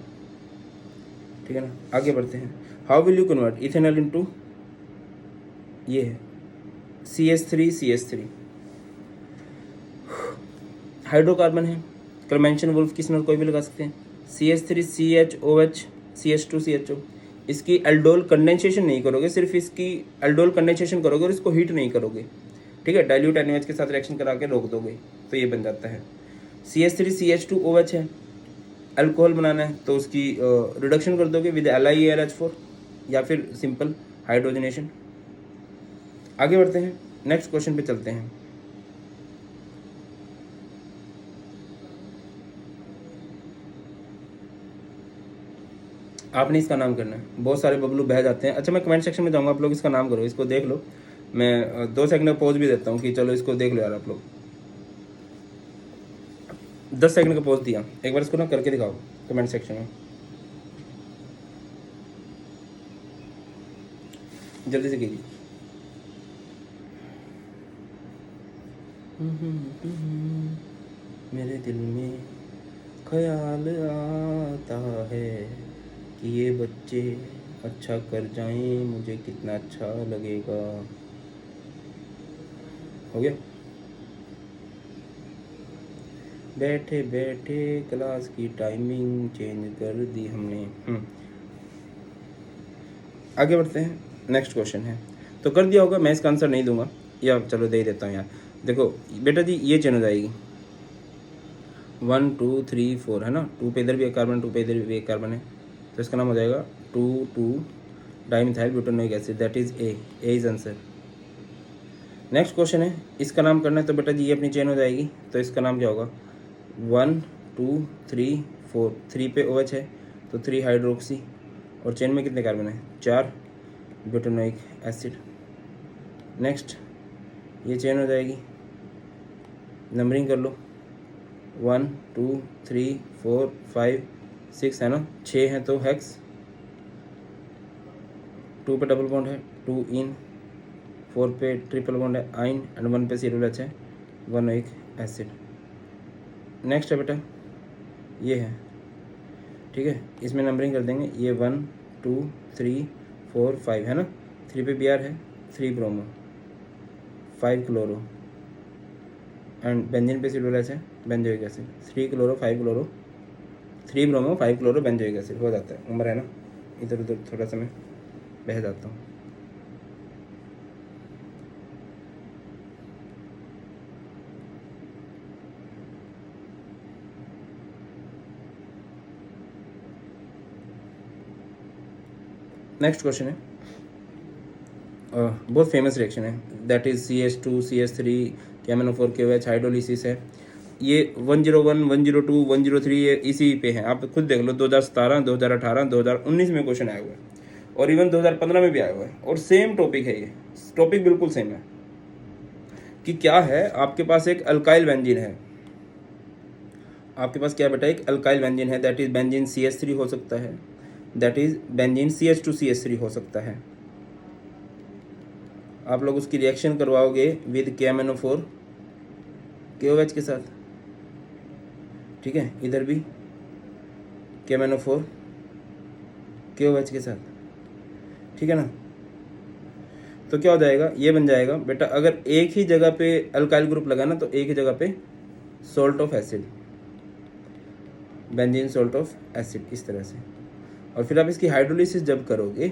ठीक है ना, आगे बढ़ते हैं। How will you convert ethanol into, ये है CH3 हाइड्रोकार्बन है, क्लेमेंशन वुल्फ किसी ने कोई भी लगा सकते हैं। CH3CHOH CH2CHO, इसकी एल्डोल कंडेंसेशन नहीं करोगे, सिर्फ इसकी एल्डोल कंडेंसेशन करोगे और इसको हीट नहीं करोगे। ठीक है, डाइल्यूट NaOH के साथ रिएक्शन करा के रोक दोगे तो ये बन जाता है। CH3CH2OH है, अल्कोहल बनाना है तो उसकी रिडक्शन कर दोगे विद LiAlH4 या फिर सिंपल हाइड्रोजनेशन। आगे बढ़ते हैं, नेक्स्ट क्वेश्चन पे चलते हैं। आपने इसका नाम करना है, बहुत सारे बबलू बह जाते हैं। अच्छा मैं कमेंट सेक्शन में जाऊंगा, आप लोग इसका नाम करो, इसको देख लो, मैं 2 सेकंड का पॉज भी देता हूँ कि चलो इसको देख लो यार आप लोग। 10 सेकंड का पॉज दिया, एक बार इसको ना करके दिखाओ कमेंट सेक्शन में, जल्दी से कीजिए। मेरे दिल में ख्याल आता है कि ये बच्चे अच्छा कर जाएं, मुझे कितना अच्छा लगेगा। हो गया, बैठे बैठे क्लास की टाइमिंग चेंज कर दी हमने। आगे बढ़ते हैं, नेक्स्ट क्वेश्चन है, तो कर दिया होगा, मैं इसका आंसर नहीं दूंगा, या चलो दे ही देता हूँ यार। देखो बेटा जी ये चेन हो जाएगी 1 2 3 4 है ना, 2 पे इधर भी एक कार्बन, 2 पे इधर भी एक कार्बन है, तो इसका नाम हो जाएगा 2 dimethyl butanoic acid, that is a is answer. Next question है, इसका नाम करना है, तो बेटा जी ये अपनी चेन हो जाएगी, तो इसका नाम क्या होगा 1 2 3 4, 3 पे OH है तो 3 हाइड्रोक्सी, और चेन में कितने कार्बन है 4 ब्यूटानोइक एसिड। नेक्स्ट ये चेन हो जाएगी, नंबरिंग कर लो 1 2 3 4 5 6 है ना, 6 है तो हेक्स, 2 पे डबल बॉन्ड है 2 इन, 4 पे ट्रिपल बॉन्ड है आइन, एंड 1 पे COOH है 1 एसिड। नेक्स्ट है बेटा ये है, ठीक है, इसमें नंबरिंग कर देंगे, ये 1 2 3 4 5 है ना, 3 पे Br है, 3 ब्रोमो, 5 क्लोरो, एंड बेंजीन पे COOH है benzoic acid, 3 chloro 5 chloro, 3 bromo 5 chloro benzoic acid हो जाता है। उम्र है ना, इधर उधर थोड़ा सा मैं बह जाता हूँ। नेक्स्ट क्वेश्चन है, बहुत फेमस रिएक्शन है, that is CH2 CH3 KMnO4 KOH hydrolysis है। ये 101 102 103 ये इसी पे है, आप खुद देख लो। 2017 2018 2019 में क्वेश्चन आया हुआ है और इवन 2015 में भी आया हुआ है और सेम टॉपिक है, ये टॉपिक बिल्कुल सेम है कि क्या है, आपके पास एक अल्काइल बेंजीन है, आपके पास क्या बेटा एक अल्काइल बेंजीन है, दैट इज बेंजीन CH3 हो सकता है, that is benzene CH2 CH3 हो सकता है। आप लोग उसकी रिएक्शन करवाओगे विद KMnO4 KOH के साथ, ठीक है, इधर भी KMnO4 KOH के साथ, ठीक है ना। तो क्या हो जाएगा, ये बन जाएगा बेटा, अगर एक ही जगह पे अल्काइल ग्रुप लगा ना तो एक ही जगह पे salt of acid, benzene salt of acid, इस तरह से। और फिर आप इसकी हाइड्रोलिसिस जब करोगे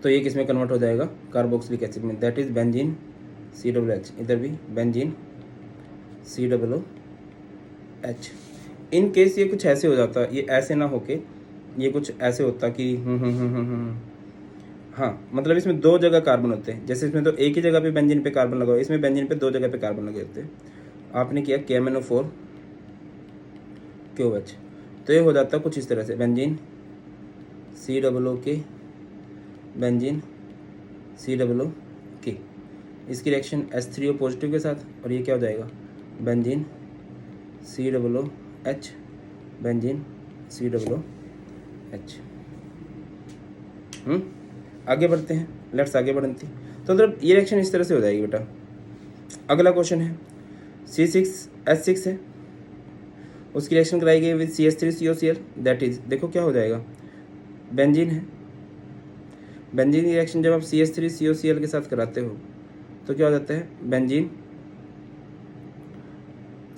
तो ये किस में कन्वर्ट हो जाएगा, कार्बोक्सिलिक एसिड में, दैट इज बेंजीन COOH, इधर भी बेंजीन COOH। इन केस ये कुछ ऐसे हो जाता, ये ऐसे ना होके ये कुछ ऐसे होता कि हाँ, मतलब इसमें दो जगह कार्बन होते हैं, जैसे इसमें तो एक ही जगह पे बेंजीन पे कार्बन लगा हुआ है, इसमें बेंजीन पे दो जगह पे कार्बन लगे होते हैं। आपने किया KMnO4 KOH, तो ये हो जाता कुछ इस तरह से, बेंजीन COOK बेंजीन COOK, इसकी रिएक्शन H3O पॉजिटिव के साथ, और ये क्या हो जाएगा, बेंजीन COOH बेंजीन COOH। आगे बढ़ते हैं, लेट्स आगे बढ़ते हैं। तो मतलब ये रिएक्शन इस तरह से हो जाएगी बेटा। अगला क्वेश्चन है, C6H6 है, उसकी रिएक्शन कराई गई विद CH3COCl, दैट इज, देखो क्या हो जाएगा, बेंजीन है, बेंजीन की रिएक्शन जब आप CH3COCl के साथ कराते हो तो क्या हो जाता है, बेंजीन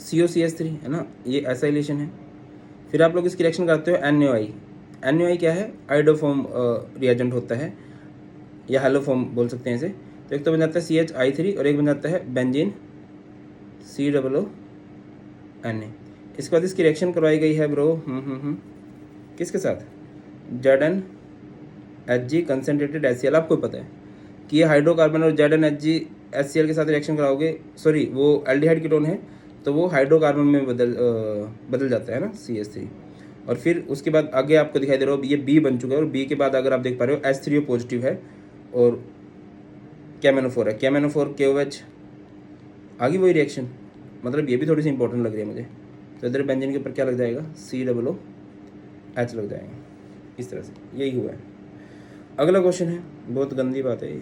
COCH3 है ना, ये एसाइलेशन है। फिर आप लोग इसकी रिएक्शन कराते हो NaOI, NaOI क्या है, आइडोफॉर्म रिएजेंट होता है, या हेलोफॉर्म बोल सकते हैं इसे। तो एक तो बन जाता है CHI3 और एक बन जाता है बेंजीन COONA। इसके बाद इसकी रिएक्शन करवाई गई है ब्रो किसके साथ, ZnHg कंसनट्रेटेड HCl। आपको पता है कि ये हाइड्रोकार्बन और ZnHg HCl के साथ रिएक्शन कराओगे, सॉरी वो एल्डिहाइड कीटोन है तो वो हाइड्रोकार्बन में बदल जाता है ना, CH3। और फिर उसके बाद आगे आपको दिखाई दे रहा हो ये B बन चुका है, और B के बाद अगर आप देख पा रहे हो H3O पॉजिटिव है और KMnO4 है, KMnO4 KOH, आगे वही रिएक्शन, मतलब ये भी थोड़ी सी इंपॉर्टेंट लग रही है मुझे। तो इधर बेंजीन के ऊपर क्या लग जाएगा, COOH लग जाएगा, इस तरह से यही हुआ है। अगला क्वेश्चन है, बहुत गंदी बात है ये,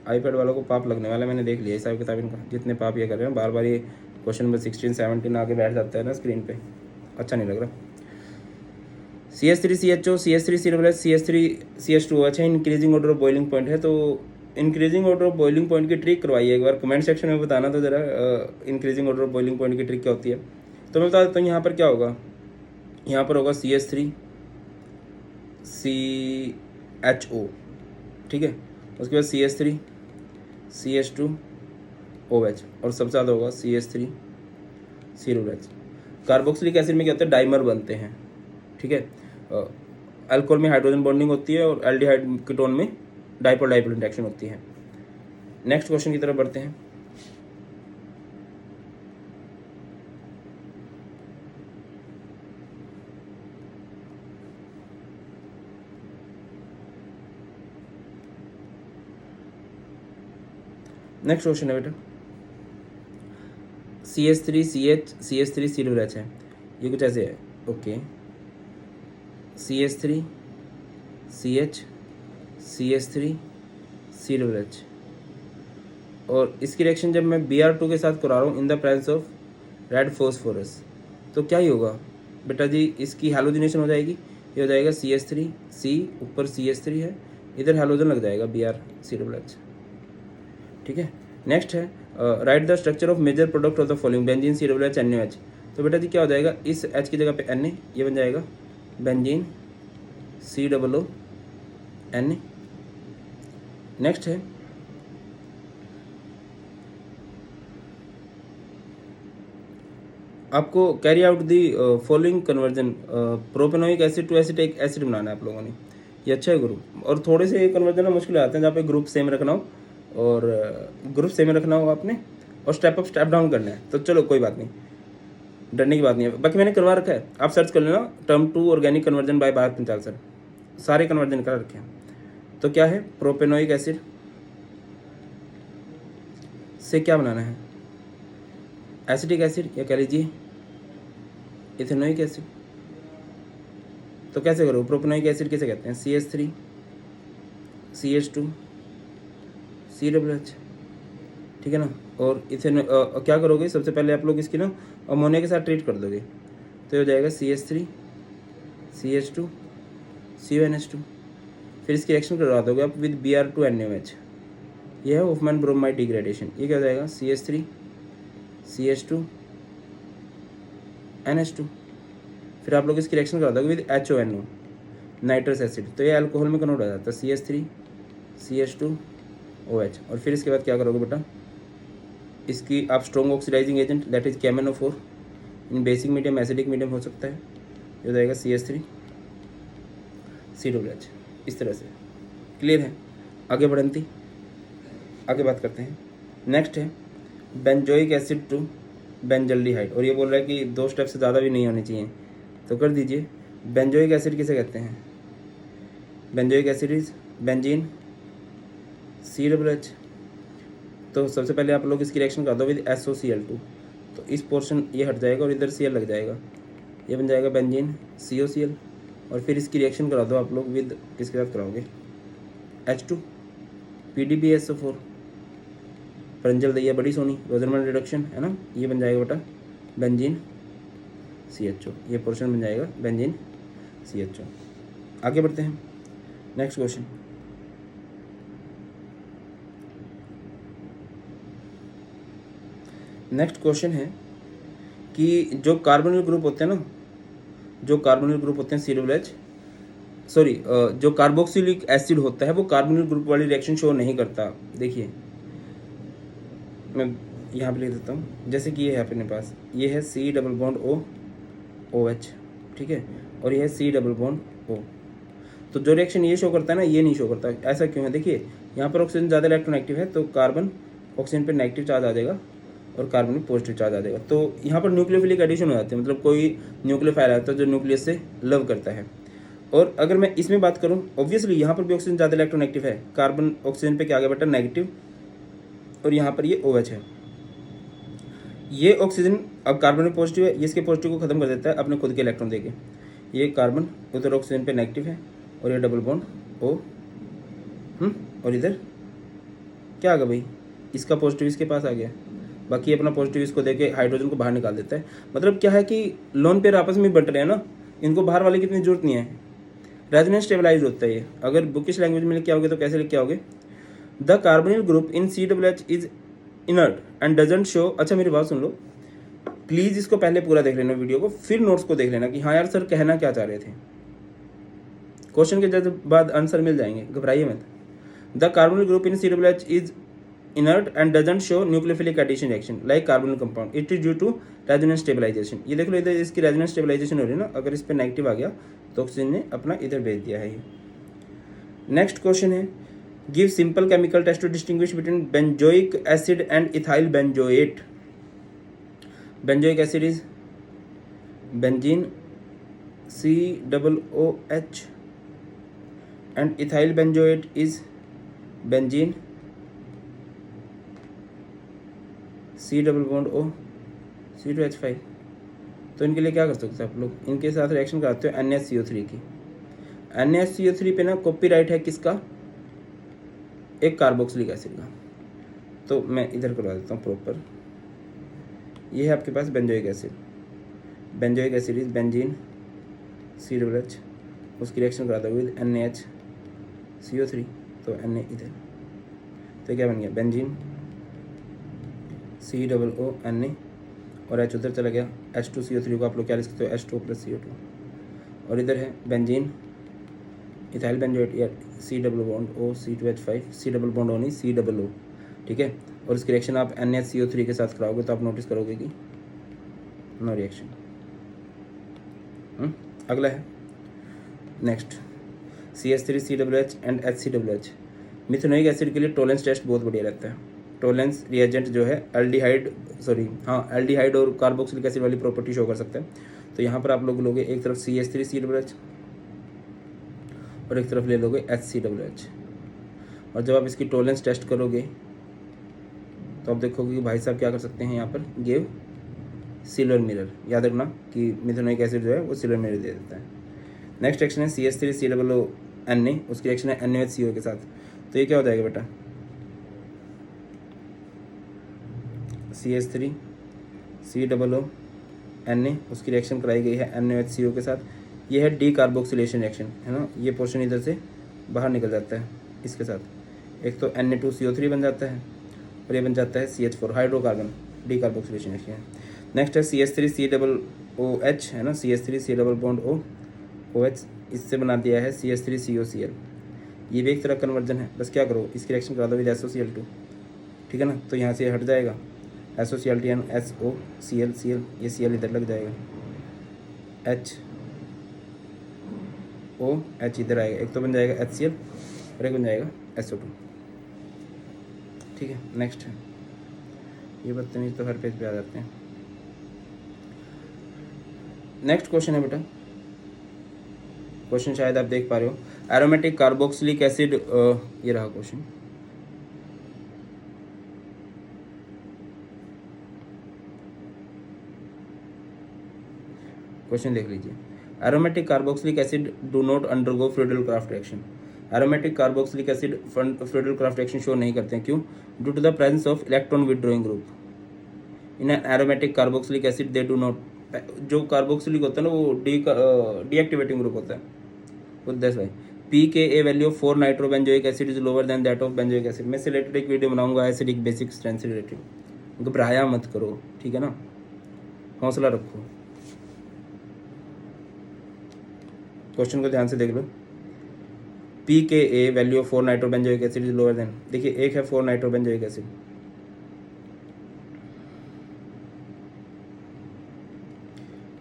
आईपैड वालों को पाप लगने वाला, मैंने देख लिया हिसाब किताब इनका, जितने पाप ये कर रहे हैं, बार बार ये क्वेश्चन नंबर 16 17 आगे बैठ जाता है ना स्क्रीन पे, अच्छा नहीं लग रहा। CH3CHO CH3COOH CH3CH2OH है, increasing order of boiling point है। तो increasing order of boiling point की ट्रिक करवाइए एक बार, कमेंट सेक्शन में बताना तो जरा increasing order of boiling point की ट्रिक क्या होती है। तो मैं बता देता हूँ यहाँ पर क्या होगा, यहाँ पर होगा CH3CHO, ठीक है, उसके बाद CH3CH2OH और सबसे ज़्यादा होगा CH3COOH। कार्बोक्सिलिक एसिड में क्या होता है, डाइमर बनते हैं, ठीक है, अल्कोहल में हाइड्रोजन बॉन्डिंग होती है और एल्डिहाइड कीटोन में डाइपोल डाइपोल इंटरेक्शन होती है। नेक्स्ट क्वेश्चन की तरफ बढ़ते हैं। नेक्स्ट क्वेश्चन है बेटा, CH3CH CH3COOH है, ये कुछ ऐसे है, ओके, CH3CH CH3COOH, और इसकी रिएक्शन जब मैं Br2 के साथ करा रहा हूँ in the presence of red phosphorus, तो क्या ही होगा बेटा जी, इसकी हैलोजिनेशन हो जाएगी, ये हो जाएगा CH3C, ऊपर CH3 है, इधर हैलोजन लग जाएगा Br-COOH, ठीक है। नेक्स्ट है, write the structure of major product of the following, benzene COOH NaOH। तो बेटा जी क्या हो जाएगा, इस H की जगह पे Na, ये बन जाएगा बेंजीन COONA। नेक्स्ट है, आपको carry out the following conversion propanoic acid to acetic acid बनाना है आप लोगों ने। ये अच्छा है गुरु। और थोड़े से कन्वर्जन मुश्किल आते हैं जहाँ पे ग्रुप सेम रखना हो और ग्रुप सेम रखना हो आपने और स्टेप अप स्टेप डाउन करना है। तो चलो कोई बात नहीं, डरने की बात नहीं है। बाकी मैंने करवा रखा है, आप सर्च कर लेना term 2 organic conversion by Bharat Panchal sir, सारे कन्वर्जन कर रखे हैं। तो क्या है, प्रोपेनोइक एसिड से क्या बनाना है, एसिटिक एसिड या कह लीजिए इथेनोइक एसिड। तो कैसे करो, प्रोपेनोइक एसिड कैसे कहते हैं, CH3 CH2 COOH, ठीक है ना। और इथेनो क्या करोगे, सबसे पहले आप लोग इसकी ना अमोनिया के साथ ट्रीट कर दोगे तो हो जाएगा CH3 CH2 CONH2। फिर इसकी रिएक्शन करवा दोगे आप विद Br2NaOH, यह है होफमैन ब्रोमाइड डिग्रेडेशन। ये क्या हो जाएगा, CH3 CH2 NH2। फिर आप लोग इसकी रिएक्शन करा दोगे विद HONO नाइट्रस एसिड, तो ये अल्कोहल में कन्वर्ट हो जाता है CH3 CH2OH। और फिर इसके बाद क्या करोगे बेटा, इसकी आप strong oxidising agent that is KMnO4 in basic medium acidic medium हो सकता है, ये हो जाएगा CH3 COOH। इस तरह से क्लियर है। आगे बढ़ती आगे बात करते हैं। नेक्स्ट है बेंजोइक एसिड टू बेंजल्डिहाइड, और ये बोल रहा है कि 2 स्टेप से ज़्यादा भी नहीं होने चाहिए, तो कर दीजिए। बेंजोइक एसिड किसे कहते हैं, benzoic acid is benzene COOH। तो सबसे पहले आप लोग इसकी रिएक्शन कर दो विद SOCl2, तो इस पोर्शन ये हट जाएगा और इधर Cl लग जाएगा, ये बन जाएगा बेंजीन COCl। और फिर इसकी रिएक्शन करा दो आप लोग विद, किसके साथ कराओगे, H2 PDBSO4, परंजल दैया बड़ी सोनी रोजरमैन रिडक्शन है ना, ये बन जाएगा बेटा बेंजीन CHO, ये पोर्शन बन जाएगा बेंजीन CHO। आगे बढ़ते हैं, नेक्स्ट क्वेश्चन। नेक्स्ट क्वेश्चन है कि जो कार्बोनिल ग्रुप होते हैं ना, जो कार्बोनिल ग्रुप होते हैं COOH, सॉरी जो कार्बोक्सिलिक एसिड होता है वो कार्बोनिल ग्रुप वाली रिएक्शन शो नहीं करता। देखिए मैं यहाँ पे लिख देता हूँ, जैसे कि ये है अपने पास, ये है C डबल बॉन्ड OH, ठीक है, और ये है C डबल बॉन्ड O। तो जो रिएक्शन ये शो करता है ना, ये नहीं शो करता। ऐसा क्यों है, देखिए यहाँ पर ऑक्सीजन ज़्यादा इलेक्ट्रोनेगेटिव है, तो कार्बन ऑक्सीजन पे नेगेटिव चार्ज आ जाएगा और कार्बन में पॉजिटिव चार्ज आ जाएगा। तो यहाँ पर न्यूक्लियोफिलिक एडिशन हो जाती है, मतलब कोई न्यूक्लियोफाइल आता है जो न्यूक्लियस से लव करता है। और अगर मैं इसमें बात करूँ, ऑब्वियसली यहाँ पर भी ऑक्सीजन ज़्यादा इलेक्ट्रोनेगेटिव है, कार्बन ऑक्सीजन पे क्या आ गया बेटा नेगेटिव, और यहाँ पर ये OH है। ये ऑक्सीजन अब कार्बन में पॉजिटिव है, ये इसके पॉजिटिव को खत्म कर देता है अपने खुद के इलेक्ट्रॉन देके। ये कार्बन उधर ऑक्सीजन पे नेगेटिव है और ये डबल बॉन्ड O, और इधर क्या आ गया भाई, इसका पॉजिटिव इसके पास आ गया, बाकी अपना पॉजिटिव इसको देके हाइड्रोजन को बाहर निकाल देता है। मतलब क्या है कि लोन पेयर आपस में बंट रहे हैं ना, इनको बाहर वाले की इतनी जरूरत नहीं है, रेजोनेंस स्टेबलाइज होता है ये। अगर बुकिश लैंग्वेज में लिख के आओगे तो कैसे लिख के आओगे, the carbonyl group in COOH is inert and doesn't show. अच्छा मेरी बात सुन लो प्लीज, इसको पहले पूरा देख लेना वीडियो को, फिर नोट्स को देख लेना कि हाँ यार सर कहना क्या चाह रहे थे। क्वेश्चन के जब बाद आंसर मिल जाएंगे, घबराइए मत। The carbonyl group in COOH is inert and doesn't show nucleophilic addition reaction like carbonyl compound. It is due to resonance stabilization. ये देख लो इधर इसकी resonance stabilization हो रही है ना, अगर इस पे नेगेटिव आ गया तो ऑक्सीजन ने अपना इधर भेज दिया है। ये नेक्स्ट क्वेश्चन है, give simple chemical test to distinguish between benzoic acid and ethyl benzoate. Benzoic acid is benzene COOH and ethyl benzoate is benzene C double bond O C2H5। तो इनके लिए क्या कर सकते हैं आप लोग, इनके साथ रिएक्शन कराते हो NaCO3 की। NaCO3 पे ना कॉपीराइट है किसका, एक कार्बोक्सिलिक एसिड का। तो मैं इधर करवा देता हूँ प्रॉपर। ये है आपके पास benzoic acid, benzoic acid is benzene COOH, उसकी रिएक्शन कराता हूँ विद NaCO3, तो Na इधर, तो क्या बन गया बेंजीन COO Na, और H उधर चला गया, H2CO3 को आप लोग क्या लिख सकते हो H2 + CO2, और इधर है बेंजीन इथाइल बेंजोएट या C double bond O C2H5, C double bond O नहीं C डबल O, ठीक है। और इसकी रिएक्शन आप NaCO3 के साथ कराओगे तो आप नोटिस करोगे कि नो रिएक्शन। अगला है next CH3COOH and HCOOH। Methanoic acid के लिए टोलेंस टेस्ट बहुत बढ़िया रहता है। टोलेंस रिएजेंट जो है एल्डिहाइड और कार्बोक्सिलिक एसिड वाली प्रॉपर्टी शो कर सकता है। तो यहाँ पर आप लोग लोगे एक तरफ CH3COOH और एक तरफ ले लोगे HCOOH। और जब आप इसकी टोलेंस टेस्ट करोगे तो आप देखोगे कि भाई साहब क्या कर सकते हैं, यहाँ पर गिव सिल्वर मिरर। याद रखना कि मिथेनोइक एसिड जो है वो सिल्वर मिरर दे देता है। नेक्स्ट रिएक्शन है CH3COONA, उसकी रिएक्शन है NaOH के साथ। तो ये क्या हो जाएगा बेटा, CH3COONA, उसकी रिएक्शन कराई गई है NaOH के साथ। ये है डी कार्बोक्सिलेशन रिएक्शन, है ना। ये पोर्शन इधर से बाहर निकल जाता है इसके साथ। एक तो Na2CO3 बन जाता है और ये बन जाता है CH4 hydrocarbon, D carboxylation reaction है। नेक्स्ट है CH3COOH, है ना, CH3 COOH, इससे बना दिया है CH3COCl। ये भी एक तरह कन्वर्जन है। बस क्या करो, इसकी रिएक्शन करा दो विद SOCl2, ठीक है ना। तो यहाँ से हट जाएगा SOCl2 SOCl, Cl, ये Cl इधर लग जाएगा, HOH इधर आएगा। एक तो बन जाएगा HCl और एक बन जाएगा SO2, ठीक है। नेक्स्ट है, ये बदतमीज तो हर पेज पे आ जाते हैं। नेक्स्ट क्वेश्चन है बेटा, क्वेश्चन शायद आप देख पा रहे हो, एरोमेटिक कार्बोक्सिलिक एसिड, ये रहा क्वेश्चन। क्वेश्चन देख लीजिए, aromatic carboxylic acid do not undergo Friedel Craft reaction. Aromatic carboxylic acid Friedel Craft reaction show नहीं करते हैं, क्यों? Due to the presence of electron withdrawing group in an aromatic carboxylic acid, they do not. जो कार्बोक्सिलिक होता है ना वो डीएक्टिवेटिंग ग्रुप होता है। विद दिस भाई pKa value of 4 nitrobenzoic acid is lower than that of benzoic acid. मैं रिलेटेड एक वीडियो बनाऊंगा एसिडिक बेसिक स्ट्रेंथ से रिलेटेड। घबराया मत करो, ठीक है ना, हौसला रखो। क्वेश्चन को ध्यान से देख लो। pKa value of 4 nitrobenzoic acid is lower then, देखिए एक है 4 नाइट्रोबेंजोइक एसिड,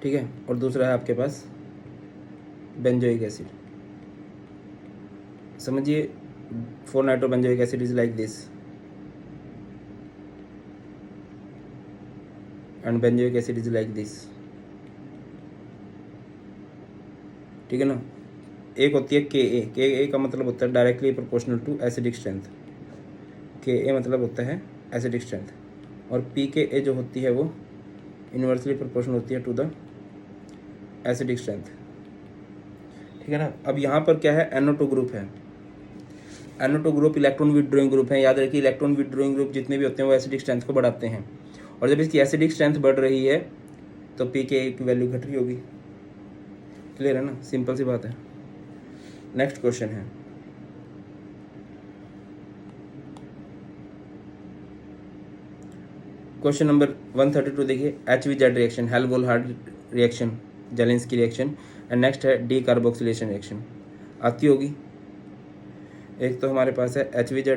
ठीक है, और दूसरा है आपके पास बेंजोइक एसिड। समझिए 4 nitrobenzoic acid is like this and benzoic acid is like this, ठीक है ना। एक होती है Ka का मतलब होता है directly proportional to acidic strength. Ka मतलब होता है एसिडिक स्ट्रेंथ, और pKa जो होती है वो इन्वर्सली प्रोपोर्शनल होती है टू द एसिडिक स्ट्रेंथ, ठीक है ना। अब यहाँ पर क्या है, NO2 ग्रुप है। NO2 group electron withdrawing group है। याद रखिए इलेक्ट्रॉन विड्रॉइंग ग्रुप जितने भी होते हैं वो एसिडिक स्ट्रेंथ को बढ़ाते हैं, और जब इसकी एसिडिक स्ट्रेंथ बढ़ रही है तो pKa की वैल्यू घट रही होगी। क्लियर है ना, सिंपल सी बात है। नेक्स्ट क्वेश्चन है, क्वेश्चन नंबर 132। देखिए HVZ reaction, Hell Volhard reaction, Zelinsky reaction, and next है डी कार्बोक्सिलेशन रिएक्शन। आती होगी। एक तो हमारे पास है HVZ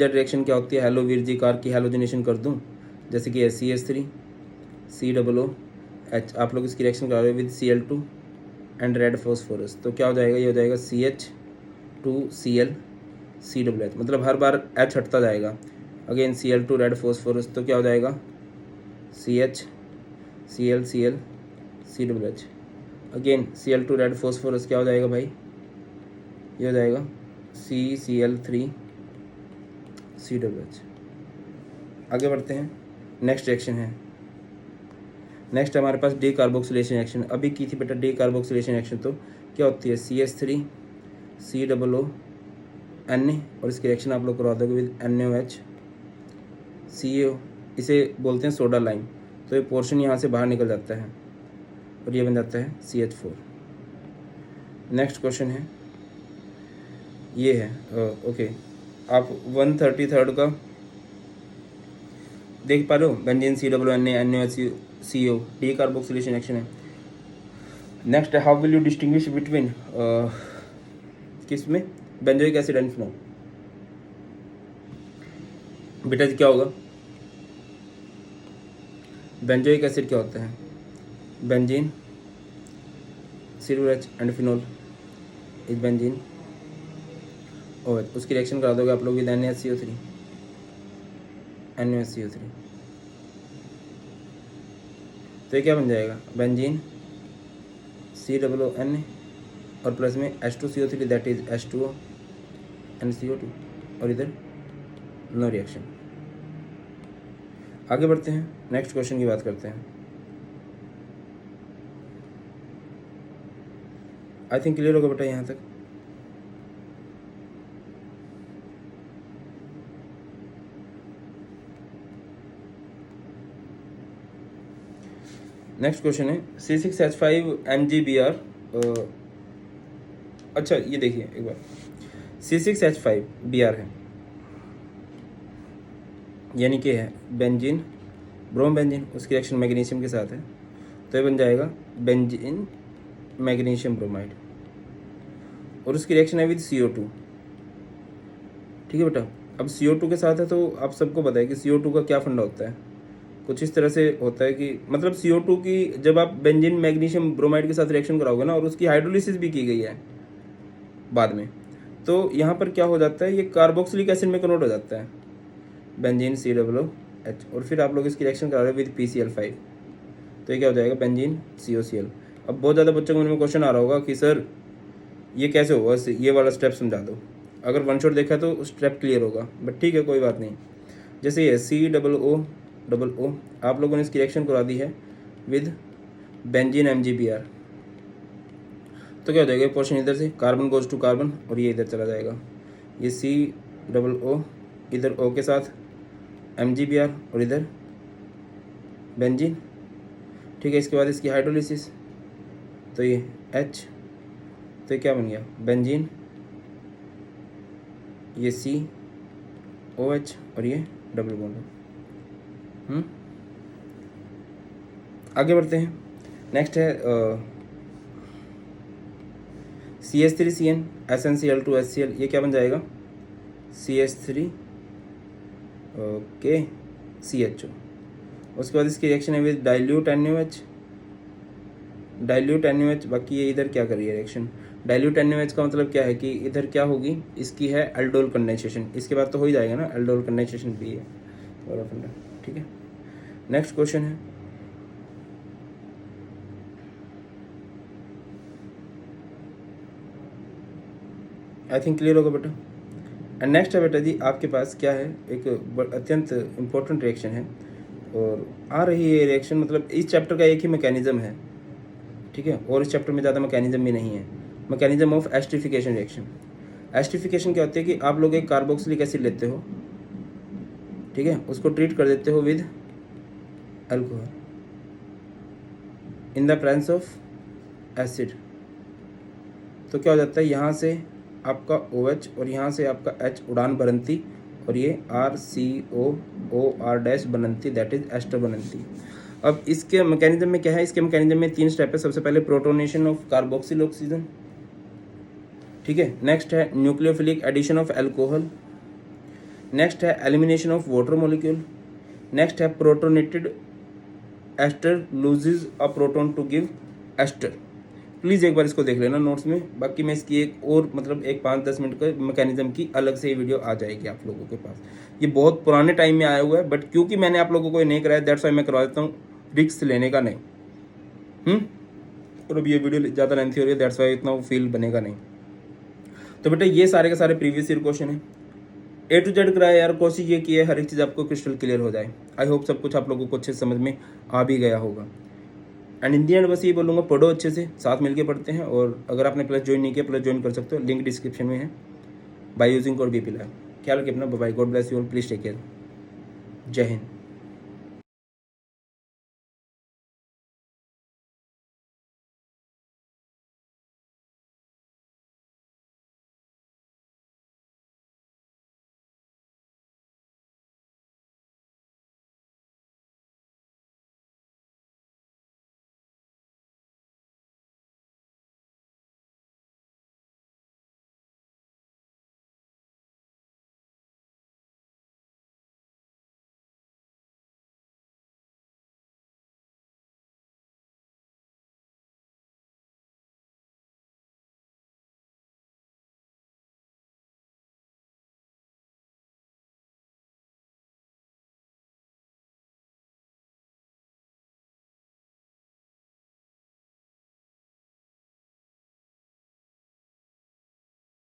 रिएक्शन क्या होती है, हेलो वीरजी कार की हेलोजनेशन कर दूं, जैसे कि CH3 COOH। आप लोग इसकी रिएक्शन करा रहे हो with Cl2 and red phosphorus. तो क्या हो जाएगा, ये हो जाएगा CH2Cl COOH, मतलब हर बार H हटता जाएगा। अगेन Cl2 रेड फॉस्फोरस, तो क्या हो जाएगा CH Cl COOH। Again Cl2 red phosphorus क्या हो जाएगा भाई, ये हो जाएगा CCl3 COOH। आगे बढ़ते हैं, नेक्स्ट रिएक्शन है, नेक्स्ट हमारे पास डी कार्बोक्सिलेशन रिएक्शन। अभी की थी बेटा डी कार्बोक्सिलेशन रिएक्शन, तो क्या होती है CH3 COONA, और इसकी रिएक्शन आप लोग करवा दोगे विद NaOH CO, इसे बोलते हैं सोडा लाइम। तो ये पोर्शन यहाँ से बाहर निकल जाता है और ये बन जाता है CH4। नेक्स्ट क्वेश्चन है, ये है ओके, आप 133 का देख पा रहे हो, benzene COONA NaOH D carboxylation reaction है। नेक्स्ट है, how will you distinguish between किस में, बेंजोइक एसिड एंड फिनॉल। बेटा जी क्या होगा, बेंजोइक एसिड क्या होता है? Benzene, COH and phenol is benzene OH। उसकी रिएक्शन करा दोगे आप लोग विद NaCO3, NaCO3, तो ये क्या बन जाएगा? बेंजीन COONA और प्लस में H2CO3 that is H2O and CO2, और इधर नो रिएक्शन। आगे बढ़ते हैं, नेक्स्ट क्वेश्चन की बात करते हैं। आई थिंक क्लियर होगा बेटा यहाँ तक। नेक्स्ट क्वेश्चन है C6H5MgBr। अच्छा ये देखिए एक बार, C6H5Br है, यानी कि है बेंजीन ब्रोम बेंजीन, उसकी रिएक्शन मैग्नीशियम के साथ है, तो ये बन जाएगा बेंजीन मैग्नीशियम ब्रोमाइड, और उसकी रिएक्शन है विद CO2। ठीक है बेटा, अब CO2 के साथ है तो आप सबको पता है कि CO2 का क्या फंडा होता है, कुछ इस तरह से होता है कि मतलब CO2 की जब आप बेंजीन मैग्नीशियम ब्रोमाइड के साथ रिएक्शन कराओगे ना, और उसकी हाइड्रोलिसिस भी की गई है बाद में, तो यहाँ पर क्या हो जाता है, ये कार्बोक्सिलिक एसिड में कन्वर्ट हो जाता है बेंजीन COOH, और फिर आप लोग इसकी रिएक्शन करा रहे हो विद PCl5, तो ये क्या हो जाएगा? Benzene COCl। अब बहुत ज़्यादा बच्चों के मन में क्वेश्चन आ रहा होगा कि सर ये कैसे होगा, ये वाला स्टेप समझा दो। अगर वन शॉट देखा तो स्टेप क्लियर होगा, बट ठीक है कोई बात नहीं। जैसे ये COO आप लोगों ने इसकी रिएक्शन करा दी है विद बेंजीन MgBr, तो क्या हो जाएगा? पोर्शन इधर से कार्बन गोज टू कार्बन, और ये इधर चला जाएगा, ये COO इधर O के साथ MgBr और इधर बेंजीन। ठीक है, इसके बाद इसकी हाइड्रोलिसिस, तो ये H, तो ये क्या बन गया? बेंजीन, ये COH और ये डबल बॉन्ड। आगे बढ़ते हैं, नेक्स्ट है CH3CN SnCl2HCl, ये क्या बन जाएगा? CH3 okay CHO। उसके बाद इसकी रिएक्शन है विद डाइल्यूट NaOH, बाकी ये इधर क्या कर रही है रिएक्शन? डाइल्यूट NaOH का मतलब क्या है कि इधर क्या होगी, इसकी है एल्डोल कंडेंसेशन, इसके बाद तो हो ही जाएगा ना, एल्डोल कंडेंसेशन भी है वाला फंडा। ठीक है, नेक्स्ट क्वेश्चन है आई थिंक क्लियर होगा बेटा। एंड नेक्स्ट है बेटा जी आपके पास क्या है, एक अत्यंत इम्पोर्टेंट रिएक्शन है, और आ रही है रिएक्शन, मतलब इस चैप्टर का एक ही मैकेनिज्म है, ठीक है, और इस चैप्टर में ज़्यादा मैकेनिज्म भी नहीं है। Mechanism of esterification reaction. Esterification क्या होती है कि आप लोग एक कार्बोक्सिलिक एसिड लेते हो, ठीक है, उसको ट्रीट कर देते हो with alcohol in the presence of acid, तो क्या हो जाता है, यहाँ से आपका OH और यहाँ से आपका H उड़ान बनती, और ये RCOOR- बनती, दैट इज एस्टर बनती। अब इसके मैकेनिज्म में क्या है, इसके मैकेनिज्म में 3 स्टेप है। सबसे पहले प्रोटोनेशन ऑफ कार्बोक्सिल ऑक्सीजन, ठीक है, नेक्स्ट है nucleophilic addition of alcohol, next है elimination of water molecule, next है protonated ester loses a proton to give ester. Please एक बार इसको देख लेना नोट्स में, बाकी मैं इसकी एक और मतलब एक 5-10 मिनट का मैकेनिज्म की अलग से वीडियो आ जाएगी आप लोगों के पास। ये बहुत पुराने टाइम में आया हुआ है, बट क्योंकि मैंने आप लोगों को ये नहीं कराया, दैट्स वाई मैं करवा देता हूँ, रिस्क लेने का नहीं। और अब ये वीडियो ज़्यादा लेंथी हो रही है, दैट्स वाई इतना फील बनेगा नहीं। तो बेटा ये सारे के सारे प्रीवियस ईयर क्वेश्चन है, A to Z कराया यार, कोशिश ये की है हर एक चीज़ आपको क्रिस्टल क्लियर हो जाए। आई होप सब कुछ आप लोगों को अच्छे समझ में आ भी गया होगा। एंड इन दी एंड बस ये बोलूँगा, पढ़ो अच्छे से, साथ मिलके पढ़ते हैं, और अगर आपने प्लस ज्वाइन नहीं किया, प्लस ज्वाइन कर सकते हो, लिंक डिस्क्रिप्शन में है, by using code BP live. ख्याल रखिए अपना, bye, God bless you all, please take care, जय हिंद।